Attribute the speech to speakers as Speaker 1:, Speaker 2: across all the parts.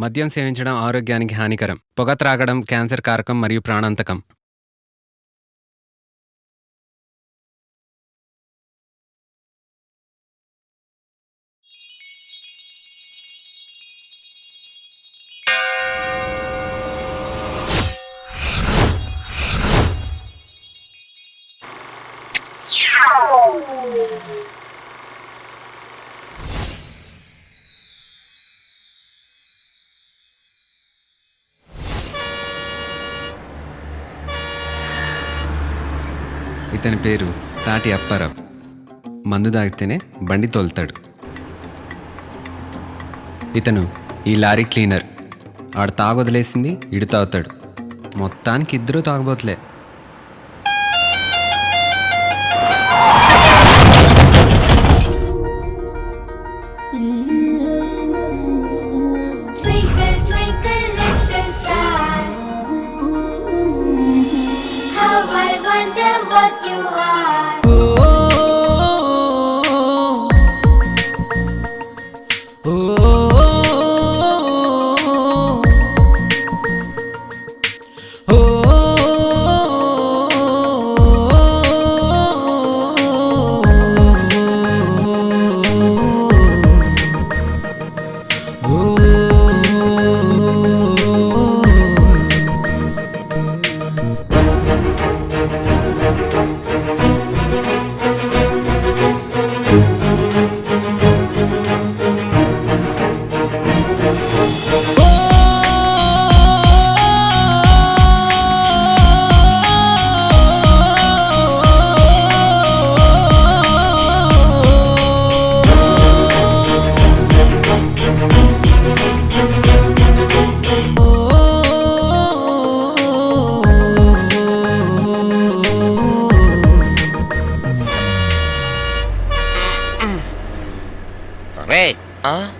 Speaker 1: మద్యం సేవించడం ఆరోగ్యానికి హానికరం. పొగ త్రాగడం క్యాన్సర్ కారకం మరియు ప్రాణాంతకం. ఇతని పేరు తాటి అప్పారావు. మందు తాగితేనే బండి తోలుతాడు. ఇతను ఈ లారీ క్లీనర్. ఆడు తాగొదిలేసింది ఇడు తాగుతాడు. మొత్తానికి ఇద్దరూ తాగబోతులే.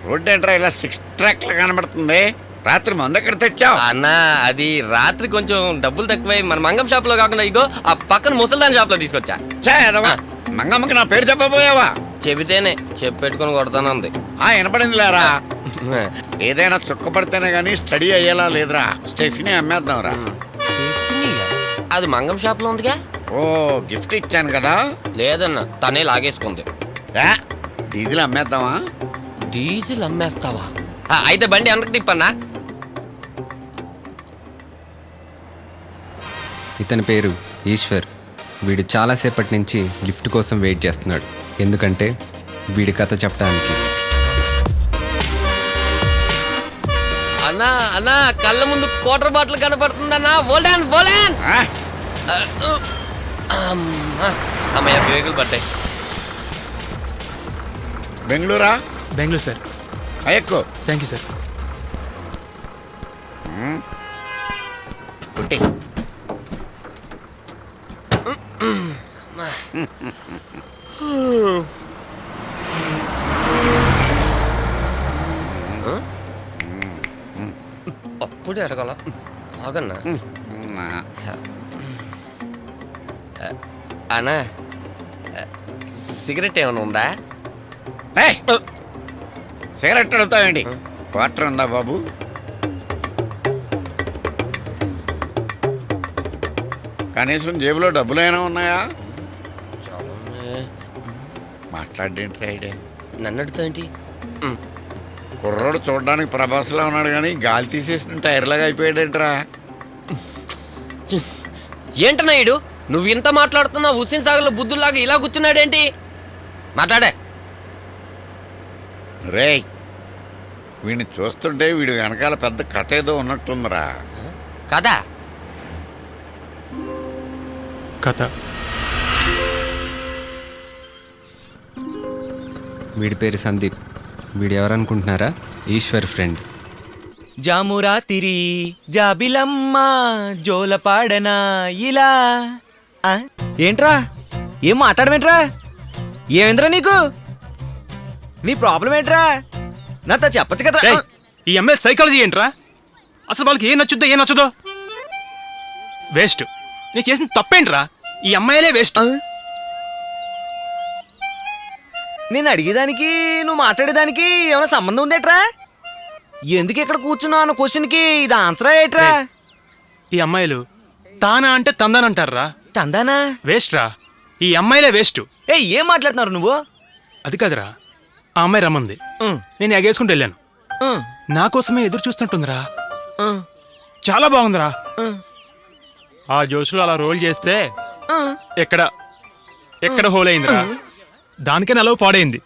Speaker 2: రోడ్డు ఏంట్రా ఇలా 6 ట్రాక్ లా కనబడుతుంది? రాత్రి మందు ఎక్కడ తెచ్చావు?
Speaker 3: అన్నా అది రాత్రి కొంచెం డబ్బులు తక్కువై మన మంగం షాప్ లో కాకుండా ఇగో ఆ పక్కన ముసల్దాన్ షాప్ లో తీసుకొచ్చా.
Speaker 2: మంగమ్మకి నా పేరు చెప్పబోయావా?
Speaker 3: చెబితేనే చెప్పెట్టుకుని కొడతానంది.
Speaker 2: వినపడింది లేరా? ఏదైనా చుక్క పడితేనే గానీ స్టడీ అయ్యేలా లేదురా. స్టెఫినీ అమ్మేద్దాంరా.
Speaker 3: అది మంగం షాప్ లో ఉందిగా.
Speaker 2: ఓ గిఫ్ట్ ఇచ్చాను కదా.
Speaker 3: లేదన్నా తనే లాగేసుకుంది.
Speaker 2: డీజిల్ అమ్మేద్దామా?
Speaker 3: డీజిల్ అమ్మేస్తావా? అయితే బండి వెనక్కి తిప్పన్నా.
Speaker 1: ఇతని పేరు ఈశ్వర్. వీడు చాలాసేపటి నుంచి లిఫ్ట్ కోసం వెయిట్ చేస్తున్నాడు. ఎందుకంటే వీడి కథ చెప్పడానికి.
Speaker 3: అన్నా అన్నా కళ్ళ ముందు క్వార్టర్ బాటిల్ కనపడుతుందన్నా. వోల్డాన్ వోల్డాన్. అమ్మయ్య బ్రేకులు పడ్డాయి.
Speaker 2: బెంగళూరా?
Speaker 4: బెంగళూరు సార్.
Speaker 2: ఎక్కువ
Speaker 4: థ్యాంక్ యూ సార్.
Speaker 3: అప్పుడే అడగాల ఆగన్నా. అన్నా సిగరెట్ ఏమైనా ఉందా?
Speaker 2: సిగరెట్ అడుగుతావండి. క్వార్టర్ ఉందా బాబు? కనీసం జేబులో డబ్బులైనా ఉన్నాయా? మాట్లాడేంటి రైడే?
Speaker 3: నన్ను అడుగుతా ఏంటి?
Speaker 2: కుర్రోడు చూడడానికి ప్రభాస్లా ఉన్నాడు కానీ గాలి తీసేసిన టైర్లాగా అయిపోయాడేంట్రా?
Speaker 3: ఏంటన్నా ఈడు నువ్వు ఇంత మాట్లాడుతున్నా హుస్సేన్ సాగర్లో బుద్ధుల్లాగా ఇలా కూర్చున్నాడేంటి? మాట్లాడే.
Speaker 2: రేయ్ వీడిని చూస్తుంటే వీడు వెనకాల పెద్ద కథ ఏదో ఉన్నట్టుందిరా.
Speaker 3: కదా
Speaker 4: కథ.
Speaker 1: వీడి పేరు సందీప్. వీడు ఎవరనుకుంటున్నారా? ఈశ్వర్ ఫ్రెండ్.
Speaker 5: జామురాతిరి జాబిలమ్మ జోలపాడనా ఇలా. ఏంట్రా ఏం మాట్లాడమేంట్రా? ఏమైందిరా నీకు? నీ ప్రాబ్లం ఏంట్రా? నాతో చెప్పచ్చు కదా.
Speaker 4: ఈ అమ్మాయి సైకాలజీ ఏంట్రా? అసలు వాళ్ళకి ఏం నచ్చుద్దో ఏం నచ్చదో వేస్ట్. నేను చేసిన తప్పేంట్రా? ఈ అమ్మాయిలే వేస్ట్.
Speaker 5: నేను అడిగేదానికి నువ్వు మాట్లాడేదానికి ఏమైనా సంబంధం ఉందేట్రా? ఎందుకు ఇక్కడ కూర్చున్నావు అన్న క్వశ్చన్కి ఇది ఆన్సర్ ఏట్రా?
Speaker 4: ఈ అమ్మాయిలు తానా అంటే తందానంటారా?
Speaker 5: తందానా?
Speaker 4: వేస్ట్ రా, ఈ అమ్మాయిలే వేస్ట్.
Speaker 5: ఏం మాట్లాడుతున్నారు నువ్వు?
Speaker 4: అది కాదురా, ఆ అమ్మాయి రమ్మంది, నేను ఎగేసుకుంటూ వెళ్ళాను. నా కోసమే ఎదురు చూస్తుంటుందిరా, చాలా బాగుందిరా. ఆ జోష్లో అలా రోల్ చేస్తే ఎక్కడ హోల్ అయిందిరా, దానికే నలవు పాడైంది.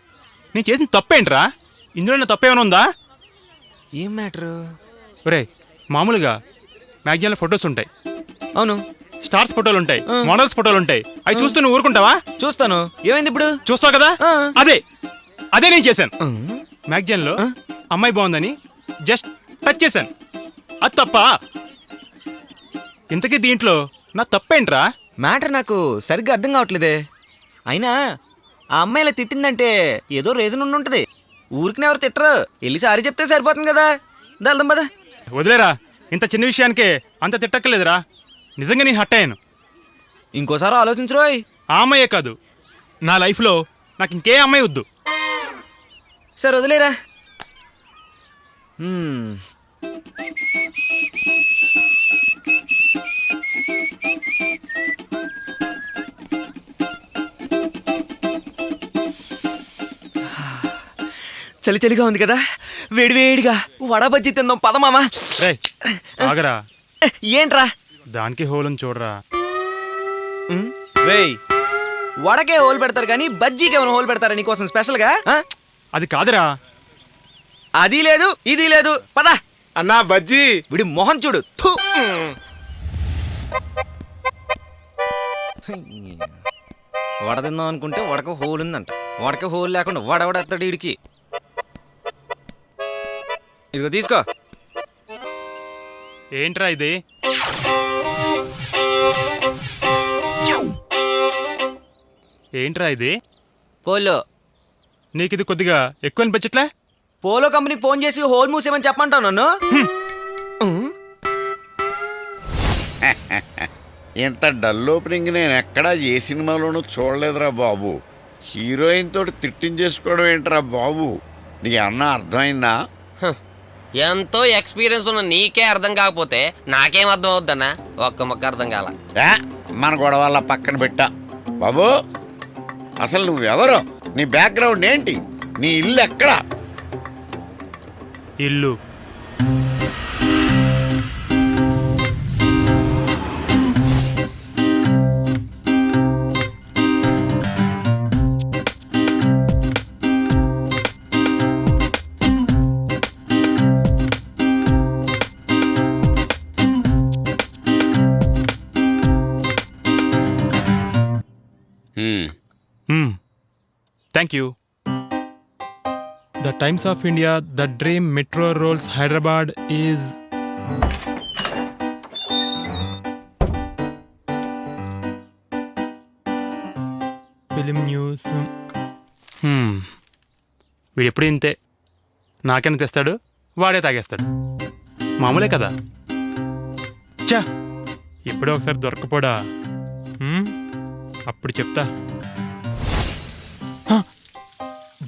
Speaker 4: నేను చేసిన తప్పేంట్రా? ఇందులో నా తప్పేమైనా ఉందా?
Speaker 5: ఏం మ్యాటరు?
Speaker 4: ఒరే, మామూలుగా మ్యాగజైన్లో ఫొటోస్ ఉంటాయి,
Speaker 5: అవును,
Speaker 4: స్టార్స్ ఫోటోలు ఉంటాయి, మోడల్స్ ఫోటోలు ఉంటాయి. అవి చూస్తూ నువ్వు ఊరుకుంటావా?
Speaker 5: చూస్తాను. ఏమైంది ఇప్పుడు?
Speaker 4: చూస్తావు కదా, అదే నేను చేశాను. మ్యాగజైన్లో అమ్మాయి బాగుందని జస్ట్ టచ్ చేశాను, అది తప్ప? ఇంతకీ దీంట్లో నా తప్పేంట్రా?
Speaker 5: మ్యాటర్ నాకు సరిగ్గా అర్థం కావట్లేదే. అయినా ఆ అమ్మాయి ఇలా తిట్టిందంటే ఏదో రీజన్ ఉండుంటది. ఊరికి ఎవరు తిట్టరు, వెళ్ళి సారీ చెప్తే సరిపోతుంది కదా. వెళ్దాం పద.
Speaker 4: వదిలేరా, ఇంత చిన్న విషయానికే అంత తిట్టక్కర్లేదురా. నిజంగా నేను హట్ అయ్యాను.
Speaker 5: ఇంకోసారి ఆలోచించరోయ్.
Speaker 4: ఆ అమ్మాయే కాదు, నా లైఫ్లో నాకు ఇంకే అమ్మాయి వద్దు.
Speaker 5: సరే వదిలేరా. చలి చలిగా ఉంది కదా, వేడివేడిగా వడ బజ్జీ తిందాం పద మామా.
Speaker 4: రేయ్, ఆగరా.
Speaker 5: ఏంట్రా?
Speaker 4: దానికి హోలని చూడరా.
Speaker 5: రేయ్, వడకే హోల్ పెడతారు కానీ బజ్జీకి ఏమైనా హోల్ పెడతారా నీకోసం స్పెషల్గా?
Speaker 4: అది కాదురా.
Speaker 5: అది లేదు ఇది లేదు, పద.
Speaker 6: అన్నా బజ్జీ.
Speaker 5: విడి మొహం చూడు. థు. వడ తిందాం అనుకుంటే వడక హోల్ ఉందంట. వడక హోల్ లేకుండా వడవడెత్తాడు వీడికి. ఇదిగో తీసుకో.
Speaker 4: ఏంట్రా ఇది? ఏంట్రా ఇది?
Speaker 5: పోలో.
Speaker 4: నీకు ఇది కొద్దిగా ఎక్కువ అనిపించట్లే?
Speaker 5: పోలో కంపెనీకి ఫోన్ చేసి హోల్ మూసేమని చెప్పమంటావు నన్ను?
Speaker 2: ఇంత డల్ ఓపెనింగ్ నేను ఎక్కడా ఏ సినిమాలోనూ చూడలేదురా బాబు. హీరోయిన్ తోటి తిట్టించేసుకోవడం ఏంట్రా బాబు? నీకు అన్న అర్థమైందా?
Speaker 3: ఎంతో ఎక్స్పీరియన్స్ ఉన్న నీకే అర్థం కాకపోతే నాకేం అర్థం అవుద్దన్నా? ఒక్క మొక్క అర్థం కాల.
Speaker 2: మన గొడవల్ల పక్కన పెట్టా బాబు. అసలు నువ్వెవరు? నీ బ్యాక్గ్రౌండ్ ఏంటి? నీ ఇల్లు ఎక్కడా?
Speaker 4: ఇల్లు Thank you. The Times of India, the Dream Metro Rolls Hyderabad is Film News. వీడు ఎప్పుడు ఇంతే, నాకెంత తెస్తాడు, వాడే తాగేస్తాడు. మామూలే కదా. చా, ఇప్పుడే ఒకసారి దొరకపోడా, అప్పుడు చెప్తా.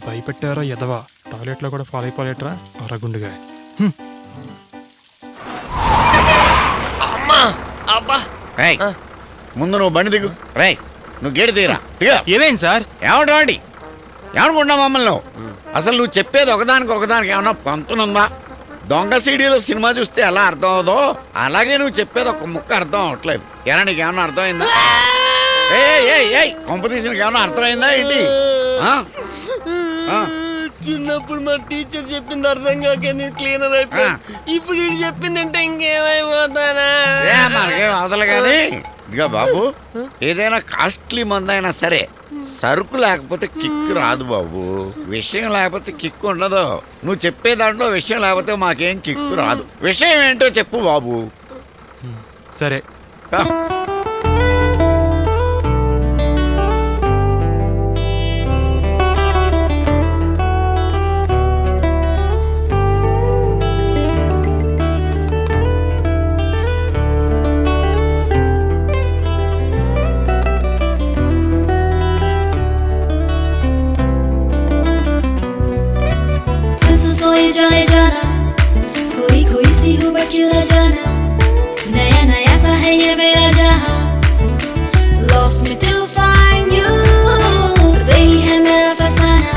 Speaker 4: భయపెట్టారా ఎదవా? టాయిలెట్లో కూడా ఫాలో అయిపోలేట్రా అరగుండుగా.
Speaker 2: ముందు నువ్వు బండి దిగు. రేయ్, నువ్వు గేటు దిగురా.
Speaker 4: ఏమైంది సార్?
Speaker 2: ఏమంటావండి? ఏమనుకున్నావు మమ్మల్ని నువ్వు? అసలు నువ్వు చెప్పేది ఒకదానికి ఏమన్నా పంతునుందా? దొంగ సీడీలో సినిమా చూస్తే ఎలా అర్థం అవదో అలాగే నువ్వు చెప్పేది ఒక ముక్క అర్థం అవట్లేదు. ఎలా నీకు ఏమన్నా అర్థమైందా? కొంప తీసిన ఏమన్నా అర్థమైందా ఏంటి?
Speaker 3: చిన్నప్పుడు మా టీచర్ చెప్పింది అర్థం కాక నేను క్లీనర్ అయిపోయా. ఇప్పుడు ఇది చెప్పిందంటే ఇంకేమైపోతానా?
Speaker 2: మనకేం అవతల కానీ ఇదిగా బాబు, ఏదైనా కాస్ట్లీ మందైనా సరే సరుకు లేకపోతే కిక్ రాదు బాబు. విషయం లేకపోతే కిక్ ఉండదు. నువ్వు చెప్పే దాంట్లో విషయం లేకపోతే మాకేం కిక్ రాదు. విషయం ఏంటో చెప్పు బాబు.
Speaker 4: సరే,
Speaker 7: Since I saw you, Johnny Jana,
Speaker 6: कैसी हूँ मैं क्यों न जाना, नया नया सा है ये मेरा जहाँ. Lost me to find you, बस यही है मेरा फसाना.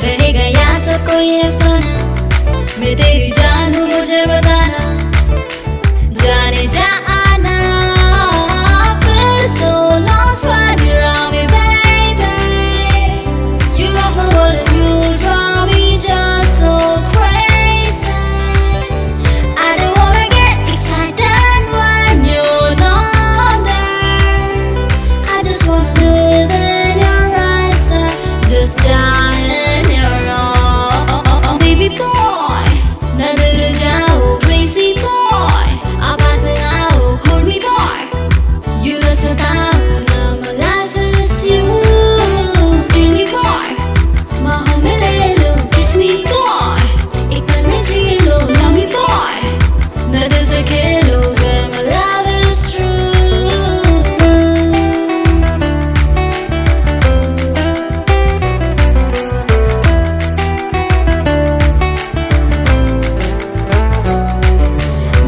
Speaker 6: रहेगा याद सबको ये अफसाना, मैं तेरी जान हूँ मुझे बताना. जाने जा आना, feel so lost when you're around me, baby. You rock my world and you drive me just so crazy. I don't wanna get excited when you're not there. I just wanna live in your eyes, just die in your arms. Baby boy, na dur jao, crazy boy. आप पास आओ, hold me boy. You know सताओ ना, my life is you. Steal me boy, बाहों में ले लो, kiss me boy. एक पल में जी लो, love me boy. ना दिल से खेलो, say my love is true.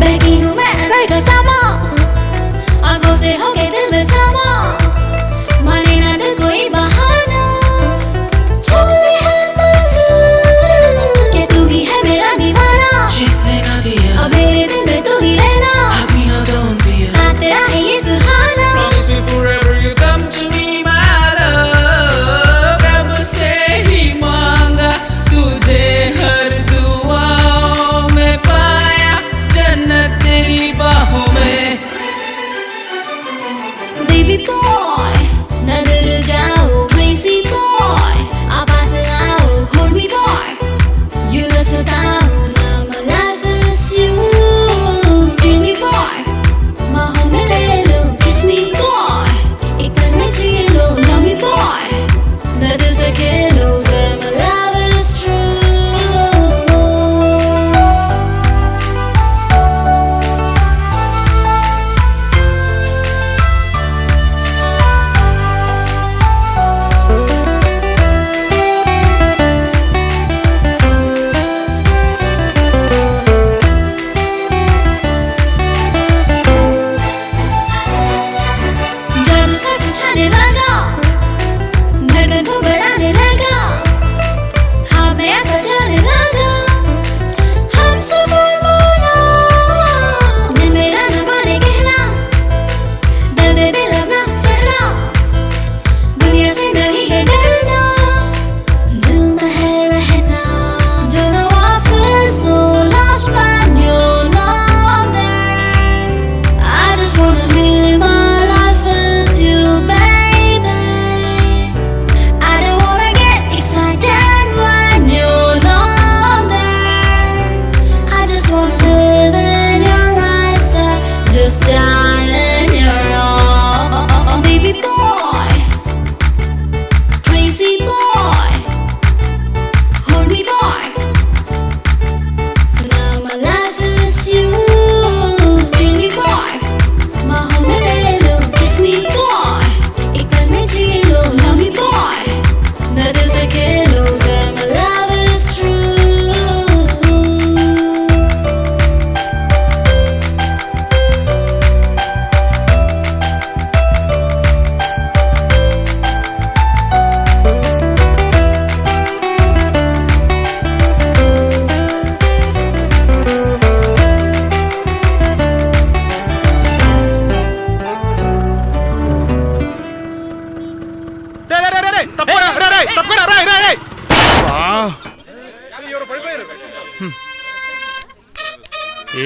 Speaker 6: बहकी हूँ मैं बहका सामा, आंखों से होके दिल में सामा. माने ना दिल कोई बहाना, छोड़ी है मंजिल कि तू ही है मेरा दीवाना. अब मेरे दिल में तू ही रहना, साथ तेरा है ये सुहाना.
Speaker 3: Promise me forever you come to me, my love. रब से ही मांगा तुझे हर दुआओं में पाया, जन्नत तेरी बाहों में.
Speaker 6: Baby boy, ना डर जाओ, crazy boy. आप पास आओ, hold me boy. You know सताओ ना, my life is you. Steal me boy, बाहों में ले लो, kiss me boy. एक पल में जी लो, love me boy. ना दिल से खेलो, say my love is true. जादू सा कुछ आने लगा, धड़कन को बढ़ाने लगा, हाँ नया सजाने लगा. हम सफर माना, दिल मेरा न माने कहना, दर्द दिल अपना सहना, दुनिया से नहीं है डरना, दिल में है रहना. Don't know why I feel so lost when you're not there. I just wanna live my life with you, baby. I don't wanna get excited when you're not there. I just wanna live in your eyes, just die in your arms. Baby boy, crazy boy, hold me boy. Now my life is you. Steal me boy, बाहों में ले लो, kiss me boy. एक पल में जी लो, love me boy. ना दिल से खेलो, say my love is true.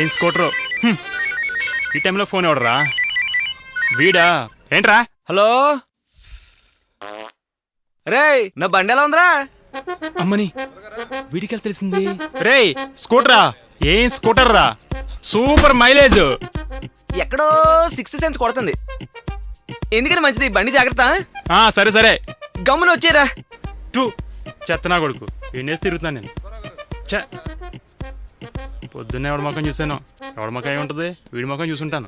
Speaker 4: ఏం స్కూటరు ఈ టైంలో ఫోన్ ఎవడరా? వీడా? ఏంట్రా?
Speaker 5: హలో రేయ్, నా బండి ఎలా ఉందిరా?
Speaker 4: అమ్మని వీడికి తెలిసింది. రేయ్ స్కూటరా? ఏం స్కూటర్ రా, సూపర్ మైలేజ్.
Speaker 5: ఎక్కడో 6th సెన్స్ కొడుతుంది. ఎందుకని మంచిది, బండి జాగ్రత్త.
Speaker 4: సరే సరే,
Speaker 5: గమ్మున వచ్చేరా.
Speaker 4: టూ చెత్తనా కొడుకు, వినేసి తిరుగుతున్నాను నేను. చ పొద్దున్నే ఎవడి మొఖం చూసాను, ఎవడి మొఖం ఏముంటుంది, వీడి మొఖం చూసుంటాను.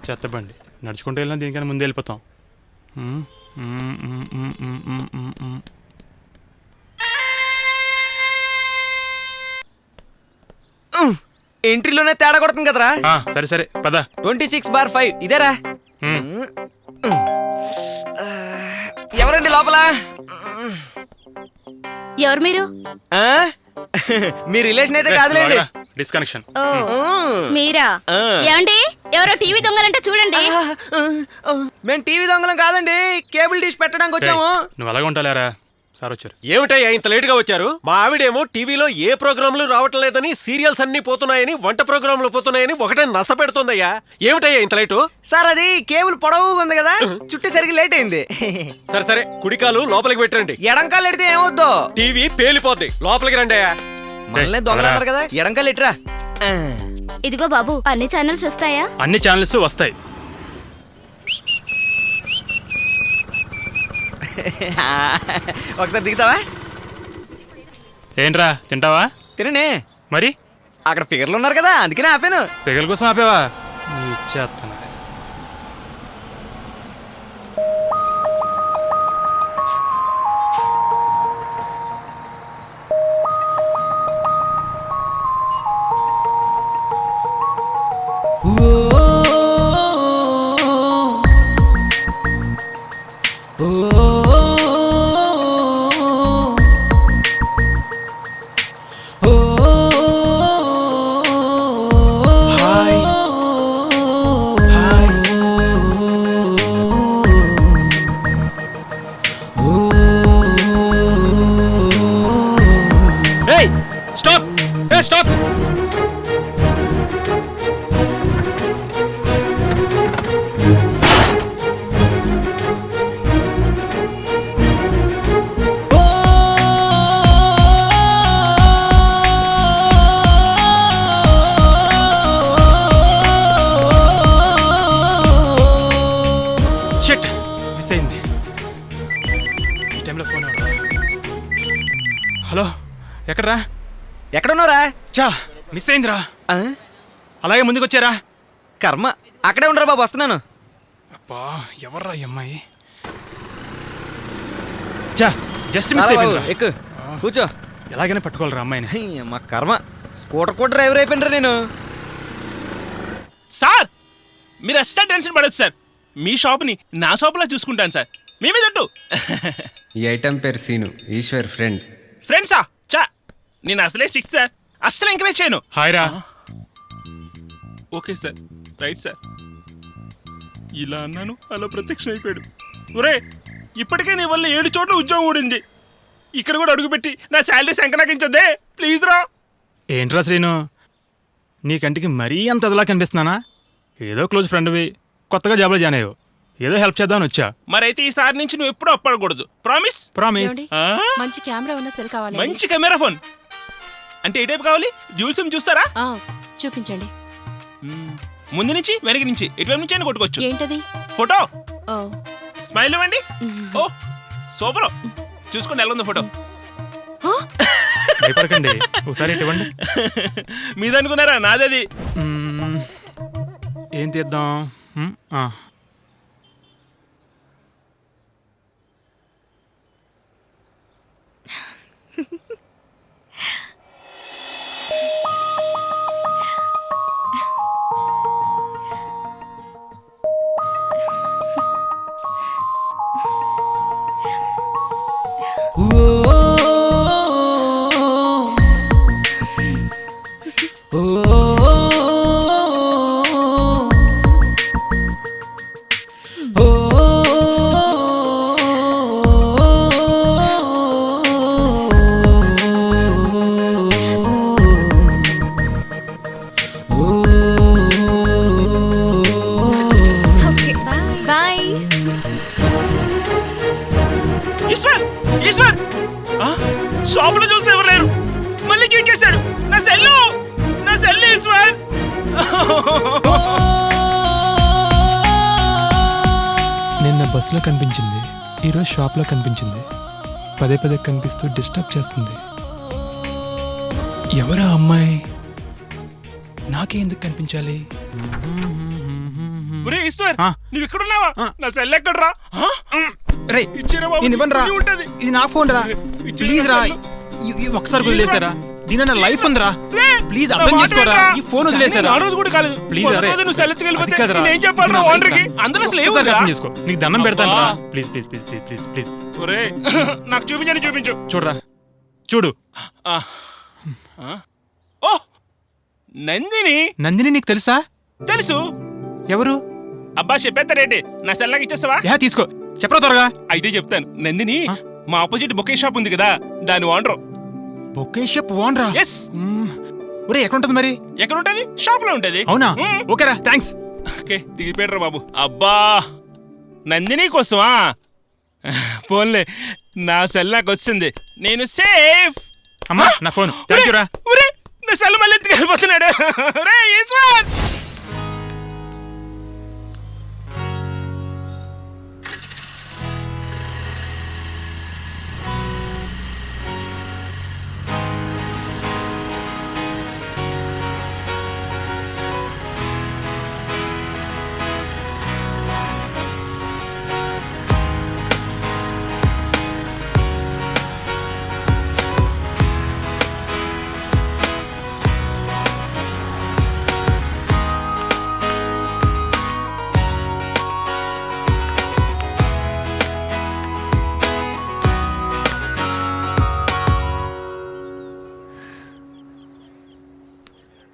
Speaker 4: చెత్త బండి, నడుచుకుంటూ వెళ్ళినా దీనికన్నా ముందే వెళ్ళిపోతాం.
Speaker 5: ఎంట్రీలోనే తేడా కొడుతుంది కదరా.
Speaker 4: సరే సరే పద.
Speaker 5: 26/5 ఇదేరా. ఎవరండి లోపల?
Speaker 7: ఎవరు మీరు?
Speaker 5: మీ రిలేషన్ అయితే కాదులేండి.
Speaker 4: డిస్కనెక్షన్.
Speaker 7: ఓ మీరా? ఏమండి ఎవరో టీవీ దొంగలంటే చూడండి.
Speaker 5: మేము టీవీ దొంగలం కాదండి, కేబుల్ డిష్ పెట్టడానికి వచ్చాము.
Speaker 4: నువ్వు అలాగే ఉంటాలేరా? సార్ వచ్చారు.
Speaker 8: ఏమిటయ్యా ఇంత లేట్ గా వచ్చారు? మా ఆవిడేమో టీవీలో ఏ ప్రోగ్రాంలు రావటం లేదని, సీరియల్స్ అన్ని పోతున్నాయని, వంట ప్రోగ్రాంలు పోతున్నాయని ఒకటే నస పెడుతుందయ్యా. ఏమిటయ్యా ఇంత లేటు?
Speaker 5: సార్ అది కేబుల్ పొడవు ఉంది కదా, చుట్టూ సరిగ్గా లేట్ అయింది.
Speaker 8: సరే సరే కుడికాలు లోపలికి పెట్టండి.
Speaker 5: ఎడంకాలు ఎడితే ఏమవుద్దో?
Speaker 8: టీవీ పేలిపోద్ది. లోపలికి రండి అయ్యా.
Speaker 5: మనల్ని దొంగలన్నారు కదా, ఎడంకాలు ఎట్రా.
Speaker 7: ఇదిగో బాబు, అన్ని ఛానల్స్ వస్తాయా?
Speaker 4: అన్ని ఛానల్స్ వస్తాయి.
Speaker 5: ఒకసారి దిగుతావా?
Speaker 4: ఏంట్రా తింటావా?
Speaker 5: తిననే.
Speaker 4: మరి
Speaker 5: అక్కడ ఫిగర్లు ఉన్నారు కదా, అందుకనే ఆపాను.
Speaker 4: పిగల కోసం ఆపేవా? ఇచ్చేస్తాను. స్టాప్! స్టాప్! షిట్, మిస్ అయింది. ఈ టైంలో ఫోన్ ఎవరు? హలో, ఎక్కడరా?
Speaker 5: ఎక్కడున్నారా?
Speaker 4: చా, మిస్ అయిందిరా. అలాగే ముందుకు వచ్చారా?
Speaker 5: కర్మ, అక్కడే ఉండరా బాబు, వస్తున్నాను.
Speaker 4: అబ్బా, ఎవర్రా ఈ అమ్మాయి? చా, జస్ట్ మిస్ అయిపోయిందిరా.
Speaker 5: ఎక్కు, కూర్చో.
Speaker 4: ఎలాగైనా పట్టుకోవాలరా అమ్మాయిని.
Speaker 5: మా కర్మ, స్కూటర్ కూడా డ్రైవర్ అయిపోయినరా నేను.
Speaker 9: సార్ మీరు అస్సలు టెన్షన్ పడొచ్చు సార్. మీ షాప్ని నా షాపులా చూసుకుంటాను సార్. మీ మీద
Speaker 1: ఈ ఐటమ్ పేరు సీను, ఈశ్వర్ ఫ్రెండ్.
Speaker 9: ఫ్రెండ్సా? చా, నేను అసలే సిక్స్ సార్, అస్సలు ఎంకరేజ్ చేయను.
Speaker 4: హాయ్ రా.
Speaker 9: Okay sir, right sir. ఇలా అన్నాను, అలా ప్రత్యక్షం అయిపోయాడు. ఒరే, ఇప్పటికే నీ వల్ల 7 చోట్ల ఉద్యోగం ఊడింది. ఇక్కడ కూడా అడుగుపెట్టి నా శాలరీ సంకనాకించొద్దే ప్లీజ్ రా.
Speaker 4: ఏంట్రా శ్రీను, నీ కంటికి మరీ అంత అదలా కనిపిస్తున్నానా? ఏదో క్లోజ్ ఫ్రెండ్వి, కొత్తగా జాబ్లో జాయిన్ అయ్యావు, ఏదో హెల్ప్ చేద్దామని వచ్చా.
Speaker 9: మరైతే ఈసారి నుంచి నువ్వు ఎప్పుడూ అప్పడకూడదు. ప్రామిస్?
Speaker 4: ప్రామిస్.
Speaker 10: మంచి కెమెరా ఉన్న సెల్ కావాలి.
Speaker 9: మంచి కెమెరా ఫోన్ అంటే ఏ టైప్ కావాలి? డ్యూల్ సిమ్ చూస్తారా?
Speaker 10: చూపించండి.
Speaker 9: ముందు నుంచి వెనక నుంచి ఎటువంటి నుంచి అయినా కొట్టుకోవచ్చు.
Speaker 10: ఏంటది?
Speaker 9: ఫోటో.
Speaker 10: ఓ,
Speaker 9: స్మైల్ ఇవ్వండి. ఓ సూపర్, చూసుకోండి ఎలా ఉంది ఫోటో.
Speaker 4: భయపడకండి, ఒకసారి ఇవ్వండి.
Speaker 9: మీదనుకున్నారా? నాదది.
Speaker 4: ఏం తీద్దాం?
Speaker 7: బాయ్.
Speaker 9: ఈశ్వర్, ఈశ్వర్, షాపులో చూస్తే ఎవరు లేరు. మళ్ళీ క్యూట్ చేశాడు. నా సెల్లు, నా సెల్లు ఈశ్వర్.
Speaker 4: నిన్న బస్సులో కనిపించింది, ఈరోజు షాప్లో కనిపించింది. పదే పదే కనిపిస్తూ డిస్టర్బ్ చేస్తుంది. ఎవరా అమ్మాయి? నాకే ఎందుకు కనిపించాలి?
Speaker 9: ఒరే ఈశ్వర్, నువ్వు ఇక్కడున్నావా? నా సెల్ ఎక్కడ్రా?
Speaker 4: రే
Speaker 9: ఇచ్చిరా బాబు,
Speaker 4: నేను ఇవ్వను రా,
Speaker 9: ఇది ఉంటది.
Speaker 4: ఇది నా ఫోన్ రా,
Speaker 9: ఇచ్చిరా
Speaker 4: ప్లీజ్ రా,
Speaker 9: నా
Speaker 4: ఒక్కసారి వదిలేసారా, దీని నా లైఫ్ ఉందిరా,
Speaker 9: రే,
Speaker 4: ప్లీజ్
Speaker 9: నా
Speaker 4: అర్థం
Speaker 9: మాట
Speaker 4: చేసుకోరా,
Speaker 9: వినరా?
Speaker 4: ఈ ఫోన్ వదిలేసారా,
Speaker 9: ఆ రోజు కూడా కాలేదు.
Speaker 4: ప్లీజ్
Speaker 9: మొదటి
Speaker 4: రే,
Speaker 9: రోజు నువ్వు సెలెక్ట్కి వెళ్ళిపోతే
Speaker 4: అది కాదురా,
Speaker 9: నేనేం చెప్పాలి
Speaker 4: ఇది నా
Speaker 9: ఓనర్కి?
Speaker 4: లైఫ్ రా.
Speaker 9: అందరూ అసలు
Speaker 4: ఒక్కసారి
Speaker 9: ఏముందిరా?
Speaker 4: అర్థం చేసుకో, నీకు దండం పెడతాను రా, please please please please please please
Speaker 9: ఒరే నాకు చూపించని చూపించు.
Speaker 4: చూడరా, చూడు.
Speaker 9: ఆ. ఆ? ఓ నందిని
Speaker 4: నందిని నీకు తెలుసా?
Speaker 9: తెలుసు.
Speaker 4: ఎవరు?
Speaker 9: అబ్బా చెప్పేస్తారేంటి, నా సెల్లాకి ఇచ్చేస్తావా?
Speaker 4: యా తీసుకో, చెప్పరా త్వరగా.
Speaker 9: అయితే చెప్తాను. నందిని మా ఆపోజిట్ బొకే షాప్ ఉంది కదా, దాని ఓనరు.
Speaker 4: బొకే షాప్ ఓనరా?
Speaker 9: ఎస్.
Speaker 4: ఒరే ఎక్కడ ఉంటుంది మరి?
Speaker 9: ఎక్కడ ఉంటది? షాప్ లో ఉంటది.
Speaker 4: అవునా? ఓకేరా, థ్యాంక్స్.
Speaker 9: ఓకే దిగిపోయారు బాబు. అబ్బా నందిని కోసమా? పోన్లే, నా సెల్ నాకు వచ్చింది, నేను సేఫ్.
Speaker 4: అమ్మా నా ఫోన్, థ్యాంక్ యూ రా.
Speaker 9: ఒరే నా సెల్ మళ్ళీ ఎత్తుకెళ్ళిపోతున్నాడు. రే ఈశ్వర్.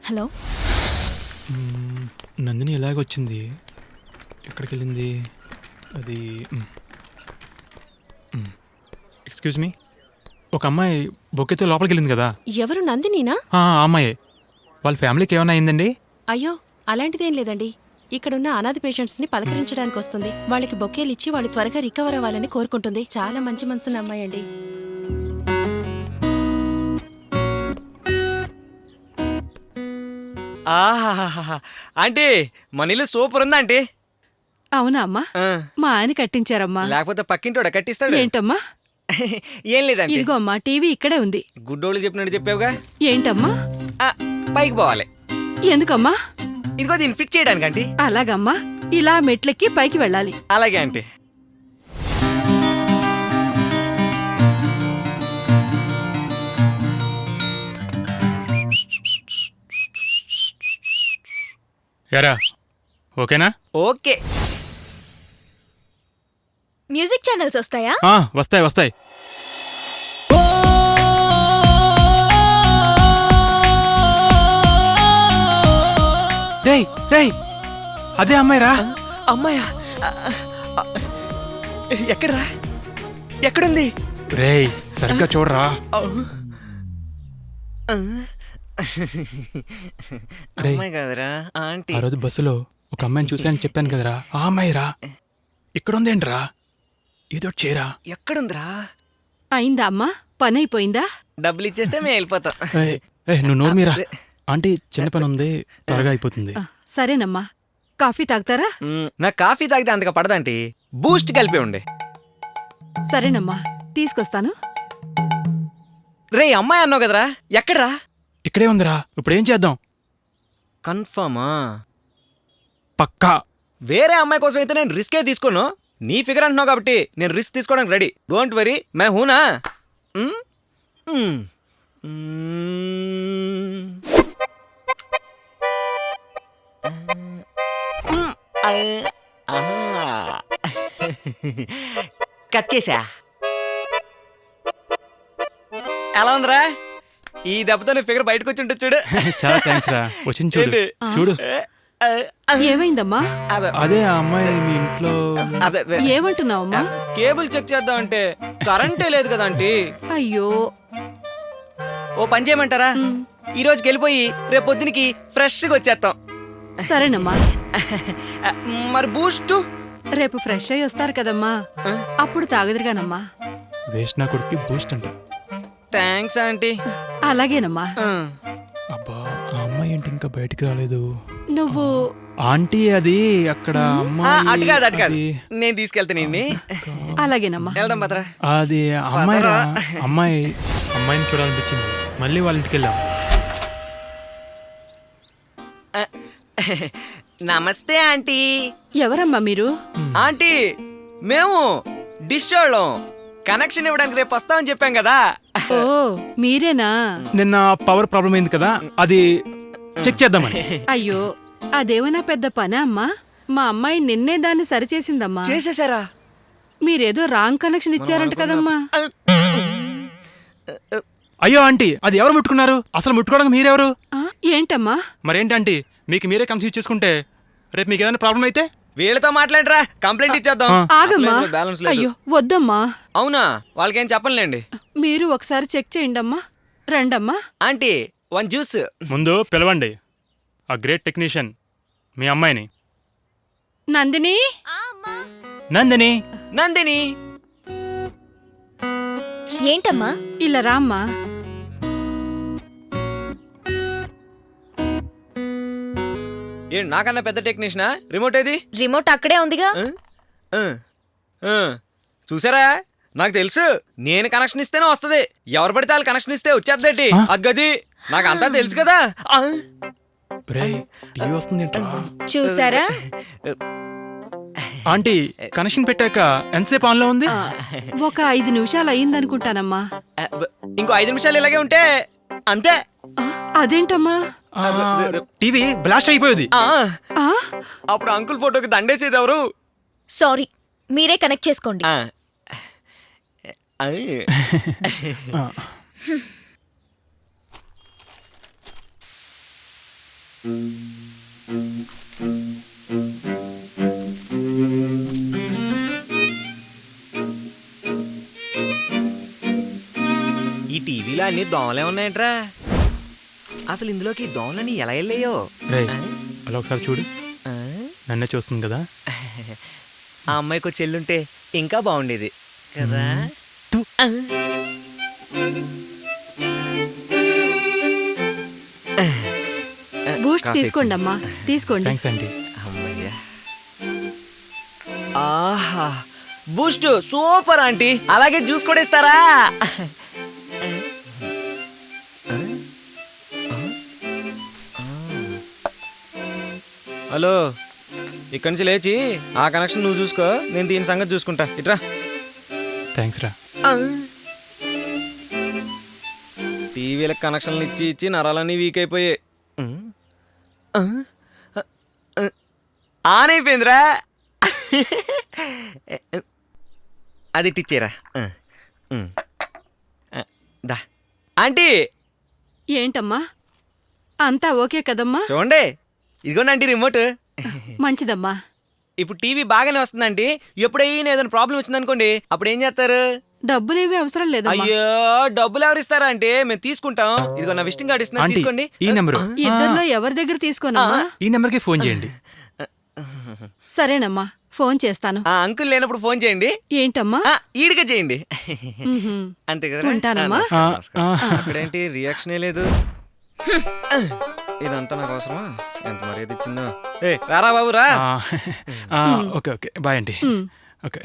Speaker 7: హలో,
Speaker 4: నందిని ఎలాగొచ్చింది, ఎక్కడికి వెళ్ళింది అది? ఎక్స్క్యూజ్ మీ, ఒక అమ్మాయి బొక్కేతో లోపలికి వెళ్ళింది కదా,
Speaker 10: ఎవరు నందినీనా?
Speaker 4: ఆ అమ్మాయి, వాళ్ళ ఫ్యామిలీకి ఏమైనా అయిందండి?
Speaker 10: అయ్యో అలాంటిదేం లేదండి. ఇక్కడున్న అనాథ పేషెంట్స్ ని పలకరించడానికి వస్తుంది. వాళ్ళకి బొకేలు ఇచ్చి వాళ్ళు త్వరగా రికవర్ అవ్వాలని కోరుకుంటుంది. చాలా మంచి మనసున్న అమ్మాయి అండి.
Speaker 5: ఆహాహాహా. ఆంటీ మన ఇల్లు సూపర్ ఉందా ఆంటీ?
Speaker 11: అవునా అమ్మా?
Speaker 5: ఆ,
Speaker 11: మా ఆయన కట్టించారమ్మా.
Speaker 5: లేకపోతే పక్కింటోడ కట్టిస్తాడు.
Speaker 11: ఏంటమ్మా?
Speaker 5: ఏం లేదండి,
Speaker 11: ఇదిగో అమ్మా, టీవీ ఇక్కడే ఉంది.
Speaker 5: గుడ్డోళ్ళు చెప్పినట్టు చెప్పావుగా.
Speaker 11: ఏంటమ్మా?
Speaker 5: ఆ, పైకి పోవాలి.
Speaker 11: ఎందుకమ్మా?
Speaker 5: ఇదిగో దీన్ని ఫిట్ చేయడానికి ఆంటీ.
Speaker 11: అలాగమ్మా, ఇలా మెట్లెక్కి పైకి వెళ్ళాలి.
Speaker 5: అలాగే ఆంటీ.
Speaker 4: ఎరా ఓకేనా?
Speaker 5: ఓకే.
Speaker 7: మ్యూజిక్ ఛానల్స్ వస్తాయా?
Speaker 4: వస్తాయి వస్తాయి. రేయ్ రేయ్, అదే అమ్మాయిరా.
Speaker 5: అమ్మాయా? ఎక్కడరా? ఎక్కడుంది?
Speaker 4: రేయ్ సరిగ్గా చూడరా. రేయ్,
Speaker 5: అమ్మాయి కాదురా ఆంటీ.
Speaker 4: ఆ రోజు బస్సులో ఒక అమ్మాయిని చూసానని చెప్పాను కదరా, ఆ అమ్మాయిరా. ఇక్కడుందేంట్రా, ఏదో చేయరా.
Speaker 5: ఎక్కడుందిరా?
Speaker 11: అయిందా అమ్మా? పని అయిపోయిందా?
Speaker 5: డబ్బులు ఇచ్చేస్తే మేము వెళ్ళిపోతాం.
Speaker 4: నువ్వు నోరు మీరా. ఆంటీ చిన్న పని ఉంది, త్వరగా అయిపోతుంది.
Speaker 11: సరేనమ్మా, కాఫీ తాగుతారా?
Speaker 5: నాకు కాఫీ తాగితే అంతగా పడదంటీ, బూస్ట్ కలిపి ఉండే.
Speaker 11: సరేనమ్మా, తీసుకొస్తాను.
Speaker 5: రే అమ్మాయి అన్నావు కదరా, ఎక్కడరా?
Speaker 4: ఇక్కడే ఉందిరా. ఇప్పుడు ఏం చేద్దాం?
Speaker 5: కన్ఫర్మా?
Speaker 4: పక్కా.
Speaker 5: వేరే అమ్మాయి కోసం అయితే నేను రిస్కే తీసుకోను. నీ ఫిగర్ అంటున్నావు కాబట్టి నేను రిస్క్ తీసుకోవడానికి రెడీ. డోంట్ వరీ, మే హూనా. కట్ చేసా. ఎలా ఉందిరా? ఈ దెబ్బతో నీ ఫిగర్ బయటకు వచ్చి ఉంటుంది చూడు.
Speaker 4: చాలా థ్యాంక్స్ రా. వచ్చింది చూడు.
Speaker 5: ఏంటి?
Speaker 4: చూడు.
Speaker 11: ఏమైందమ్మా?
Speaker 4: అదే ఆ అమ్మాయి మీ ఇంట్లో.
Speaker 11: ఏమంటున్నావమ్మా?
Speaker 5: కేబుల్ చెక్ చేద్దాం అంటే కరెంటే లేదు కదా ఆంటీ.
Speaker 11: అయ్యో,
Speaker 5: ఓ పని చేయమంటారా? ఈ రోజుకి వెళ్ళిపోయి రేపు పొద్దునికి ఫ్రెష్గా వచ్చేస్తాం.
Speaker 11: సరేనమ్మా.
Speaker 5: మరి బూస్ట్
Speaker 11: రేపు ఫ్రెష్ అయ్యి వస్తారు కదమ్మా, అప్పుడు తాగదురుగానమ్మా.
Speaker 4: వేస్ట్ నా కొడుక్కి బూస్ట్ అంట.
Speaker 5: Thanks aunty.
Speaker 11: అలాగేనమ్మా.
Speaker 4: అబ్బా, ఆ అమ్మాయి ఏంటి ఇంకా బయటికి రాలేదు?
Speaker 11: నువ్వు
Speaker 4: ఆంటీ అది అక్కడ
Speaker 5: అటు కాదు అటు కాదు, నేను తీసుకెళ్తా నిన్ను.
Speaker 11: అలాగేనమ్మా.
Speaker 5: వెళ్దాం పదరా.
Speaker 4: అది అమ్మాయిని చూడాలనిపించింది, మళ్ళీ వాళ్ళ ఇంటికి వెళ్ళాం.
Speaker 5: నమస్తే ఆంటీ.
Speaker 11: ఎవరమ్మా మీరు?
Speaker 5: ఆంటీ మేము డిష్ వాళ్ళం కనెక్షన్ ఇవ్వడానికి రేపు వస్తామని చెప్పాం కదా.
Speaker 11: ఓ మీరేనా?
Speaker 4: నిన్న పవర్ ప్రాబ్లం అయింది కదా, అది చెక్ చేద్దామని.
Speaker 11: అయ్యో అదేమైనా పెద్ద పనా అమ్మా? మా అమ్మాయి నిన్నే దాన్ని సరిచేసిందమ్మా.
Speaker 5: చేసేసారా?
Speaker 11: మీరేదో రాంగ్ కనెక్షన్ ఇచ్చారంట కదమ్మా.
Speaker 4: అయ్యో ఆంటీ, అది ఎవరు ముట్టుకున్నారు? అసలు ముట్టుకోవడానికి మీరెవరు?
Speaker 11: ఆ, ఏంటమ్మా?
Speaker 4: మరేంటి ఆంటీ, మీకు మీరే కన్ఫ్యూజ్ చేసుకుంటే రేపు మీకు ఏదైనా ప్రాబ్లం అయితే?
Speaker 5: వీళ్ళతో మాట్లాడరా, కంప్లైంట్ ఇచ్చేద్దాం.
Speaker 11: ఆగమ్మా.
Speaker 5: అసలు బ్యాలెన్స్ లేదు.
Speaker 11: అయ్యో వద్దమ్మా.
Speaker 5: అవునా? వాళ్ళకేం చెప్పనులేండి.
Speaker 11: మీరు ఒకసారి చెక్ చేయండి అమ్మా. రండమ్మా.
Speaker 5: Aunty 1 juice.
Speaker 4: ముందు పిలవండి ఆ గ్రేట్ టెక్నీషియన్, మీ అమ్మాయిని.
Speaker 11: నందిని.
Speaker 4: నందిని.
Speaker 5: నందిని
Speaker 7: ఏంటమ్మా?
Speaker 11: ఇలా రామ్మా.
Speaker 5: ఏంటి నాకన్నా పెద్ద టెక్నీషియనా? రిమోట్ ఏది?
Speaker 7: రిమోట్ అక్కడే ఉందిగా.
Speaker 5: చూసారా, నాకు తెలుసు. నేను కనెక్షన్ ఇస్తేనే వస్తది. ఎవరు పడితే వాళ్ళు కనెక్షన్ ఇస్తే వచ్చేద్దేటి. అగ్గది నాకు అంతా తెలుసు కదా.
Speaker 4: టీవీ వస్తుంది
Speaker 7: చూసారా?
Speaker 4: ఆంటీ, కనెక్షన్ పెట్టాక ఎంతసేపు ఆన్లో ఉంది?
Speaker 11: ఒక 5 నిమిషాలు అయ్యిందనుకుంటానమ్మా.
Speaker 5: ఇంకో 5 నిమిషాలు ఇలాగే ఉంటే అంతే.
Speaker 11: అదేంటమ్మా?
Speaker 4: టీవీ బ్లాస్ట్ అయిపోయింది.
Speaker 5: అప్పుడు అంకుల్ ఫోటోకి దండేసేది ఎవరు?
Speaker 7: సారీ, మీరే కనెక్ట్ చేసుకోండి.
Speaker 5: ఈ టీవీలో అన్ని దోమలే ఉన్నాయంట్రా. అసలు ఇందులోకి దోమలని ఎలా వెళ్ళాయో.
Speaker 4: అలా ఒకసారి చూడు, నన్నే చూస్తుంది కదా.
Speaker 5: ఆ అమ్మాయికి చెల్లుంటే ఇంకా బాగుండేది కదా.
Speaker 11: బూస్ట్ తీసుకోండి అమ్మా, తీసుకోండి.
Speaker 4: Thanks aunty.
Speaker 5: ఆహా, బూస్ట్ సూపర్ ఆంటీ. అలాగే జ్యూస్ కూడా ఇస్తారా? హలో, ఇక్కడి నుంచి లేచి ఆ కనెక్షన్ నువ్వు చూసుకో, నేను దీని సంగతి చూసుకుంటా. ఇట్రా.
Speaker 4: థ్యాంక్స్ రా.
Speaker 5: టీవీలకు కనెక్షన్లు ఇచ్చి ఇచ్చి నరాలన్నీ వీక్ అయిపోయాయి. ఆన్ అయిపోయిందిరా. అది ఇట్టిచ్చేరా. దా ఆంటీ.
Speaker 11: ఏంటమ్మా, అంతా ఓకే కదమ్మా?
Speaker 5: చూడండి, ఇదిగోండి ఆంటీ రిమోట్.
Speaker 11: మంచిదమ్మా.
Speaker 5: ఇప్పుడు టీవీ బాగానే వస్తుందంటే ఎప్పుడైనా ఏదైనా ప్రాబ్లం వచ్చిందనుకోండి, అప్పుడు ఏం చేస్తారు?
Speaker 11: డబ్బులేవి అవసరం లేదమ్మా.
Speaker 5: అయ్యో, డబ్బులు ఎవరు ఇస్తారా అంటే మేము తీసుకుంటాం. ఇదిగో నా విజిటింగ్ కార్డు ఇస్తున్నా,
Speaker 4: ఆంటీ,
Speaker 5: తీసుకోండి.
Speaker 4: ఈ నెంబరు
Speaker 11: ఇద్దరిలో ఎవరి దగ్గర తీసుకోనమ్మా?
Speaker 4: ఈ నెంబర్కి ఫోన్ చేయండి.
Speaker 11: సరేనమ్మా, ఫోన్ చేస్తాను.
Speaker 5: ఆ అంకుల్ లేనప్పుడు ఫోన్ చేయండి.
Speaker 11: ఏంటమ్మా?
Speaker 5: ఈడిగా చేయండి. అంతే కదా.
Speaker 11: ఉంటానమ్మా.
Speaker 5: అక్కడేంటి రియాక్షనే లేదు. ఇదంతా నాకు అవసరమా? ఎంత మర్యాద ఇచ్చిందో. ఏ రారా బాబు రా.
Speaker 4: Okay okay, bye aunty. Okay.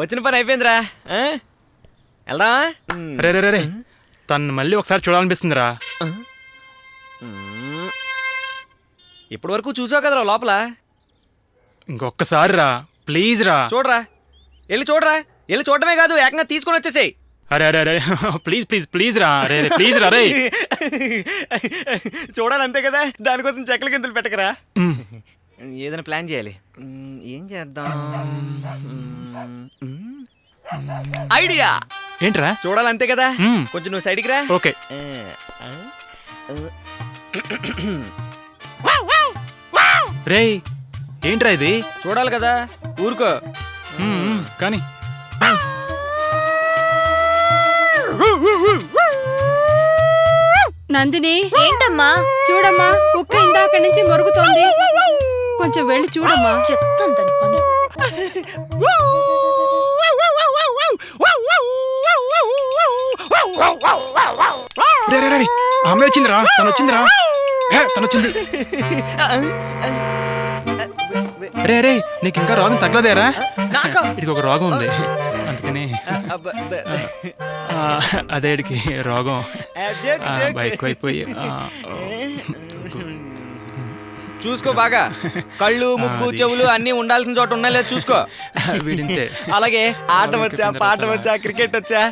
Speaker 5: వచ్చిన పని అయిపోయిందిరా. వెళ్దా?
Speaker 4: రే రే రే, తను మళ్ళీ ఒకసారి చూడాలనిపిస్తుందిరా.
Speaker 5: ఇప్పటి వరకు చూసావు కదరా లోపల.
Speaker 4: ఇంకొకసారి రా ప్లీజ్ రా.
Speaker 5: చూడరా, వెళ్ళి చూడరా. వెళ్ళి చూడటమే కాదు, ఏకంగా తీసుకొని వచ్చేసేయ్.
Speaker 4: అరే అరే అరే, ప్లీజ్ ప్లీజ్ ప్లీజ్ రా. రే ప్లీజ్ రా. రే
Speaker 5: చూడాలంతే కదా, దానికోసం చెక్కల గింతలు పెట్టకరా. ఏదైనా ప్లాన్ చేయాలి. ఏం చేద్దాం? ఐడియా
Speaker 4: ఏంట్రా?
Speaker 5: చూడాలంతే కదా, కొంచెం నువ్వు సైడ్కి రా.
Speaker 4: ఓకే. రే ఏంట్రా ఇది?
Speaker 5: చూడాలి కదా, ఊరుకో.
Speaker 4: కానీ
Speaker 11: నందిని.
Speaker 7: ఏంటమ్మా?
Speaker 11: చూడమ్మా, కుక్క ఇందాక నుంచి మొరుగుతోంది. కొంచెం వెళ్ళి చూడమ్మా.
Speaker 7: చెప్తాను దాని పని.
Speaker 4: రే రే రే, ఆమె వచ్చిందిరా. తను వచ్చిందిరా. తను వచ్చింది. రే రే, నీకు ఇంకా రోగం తగ్గలేదేరా? ఇడికి ఒక రోగం ఉంది, అందుకని అదే ఇడికి రోగం ఎక్కువైపోయి
Speaker 5: చూసుకో బాగా. కళ్ళు ముక్కు చెవులు అన్నీ ఉండాల్సిన చోట ఉన్నా లేదు చూసుకో.
Speaker 4: వీడింతే.
Speaker 5: అలాగే ఆట వచ్చా, పాట వచ్చా, క్రికెట్ వచ్చా,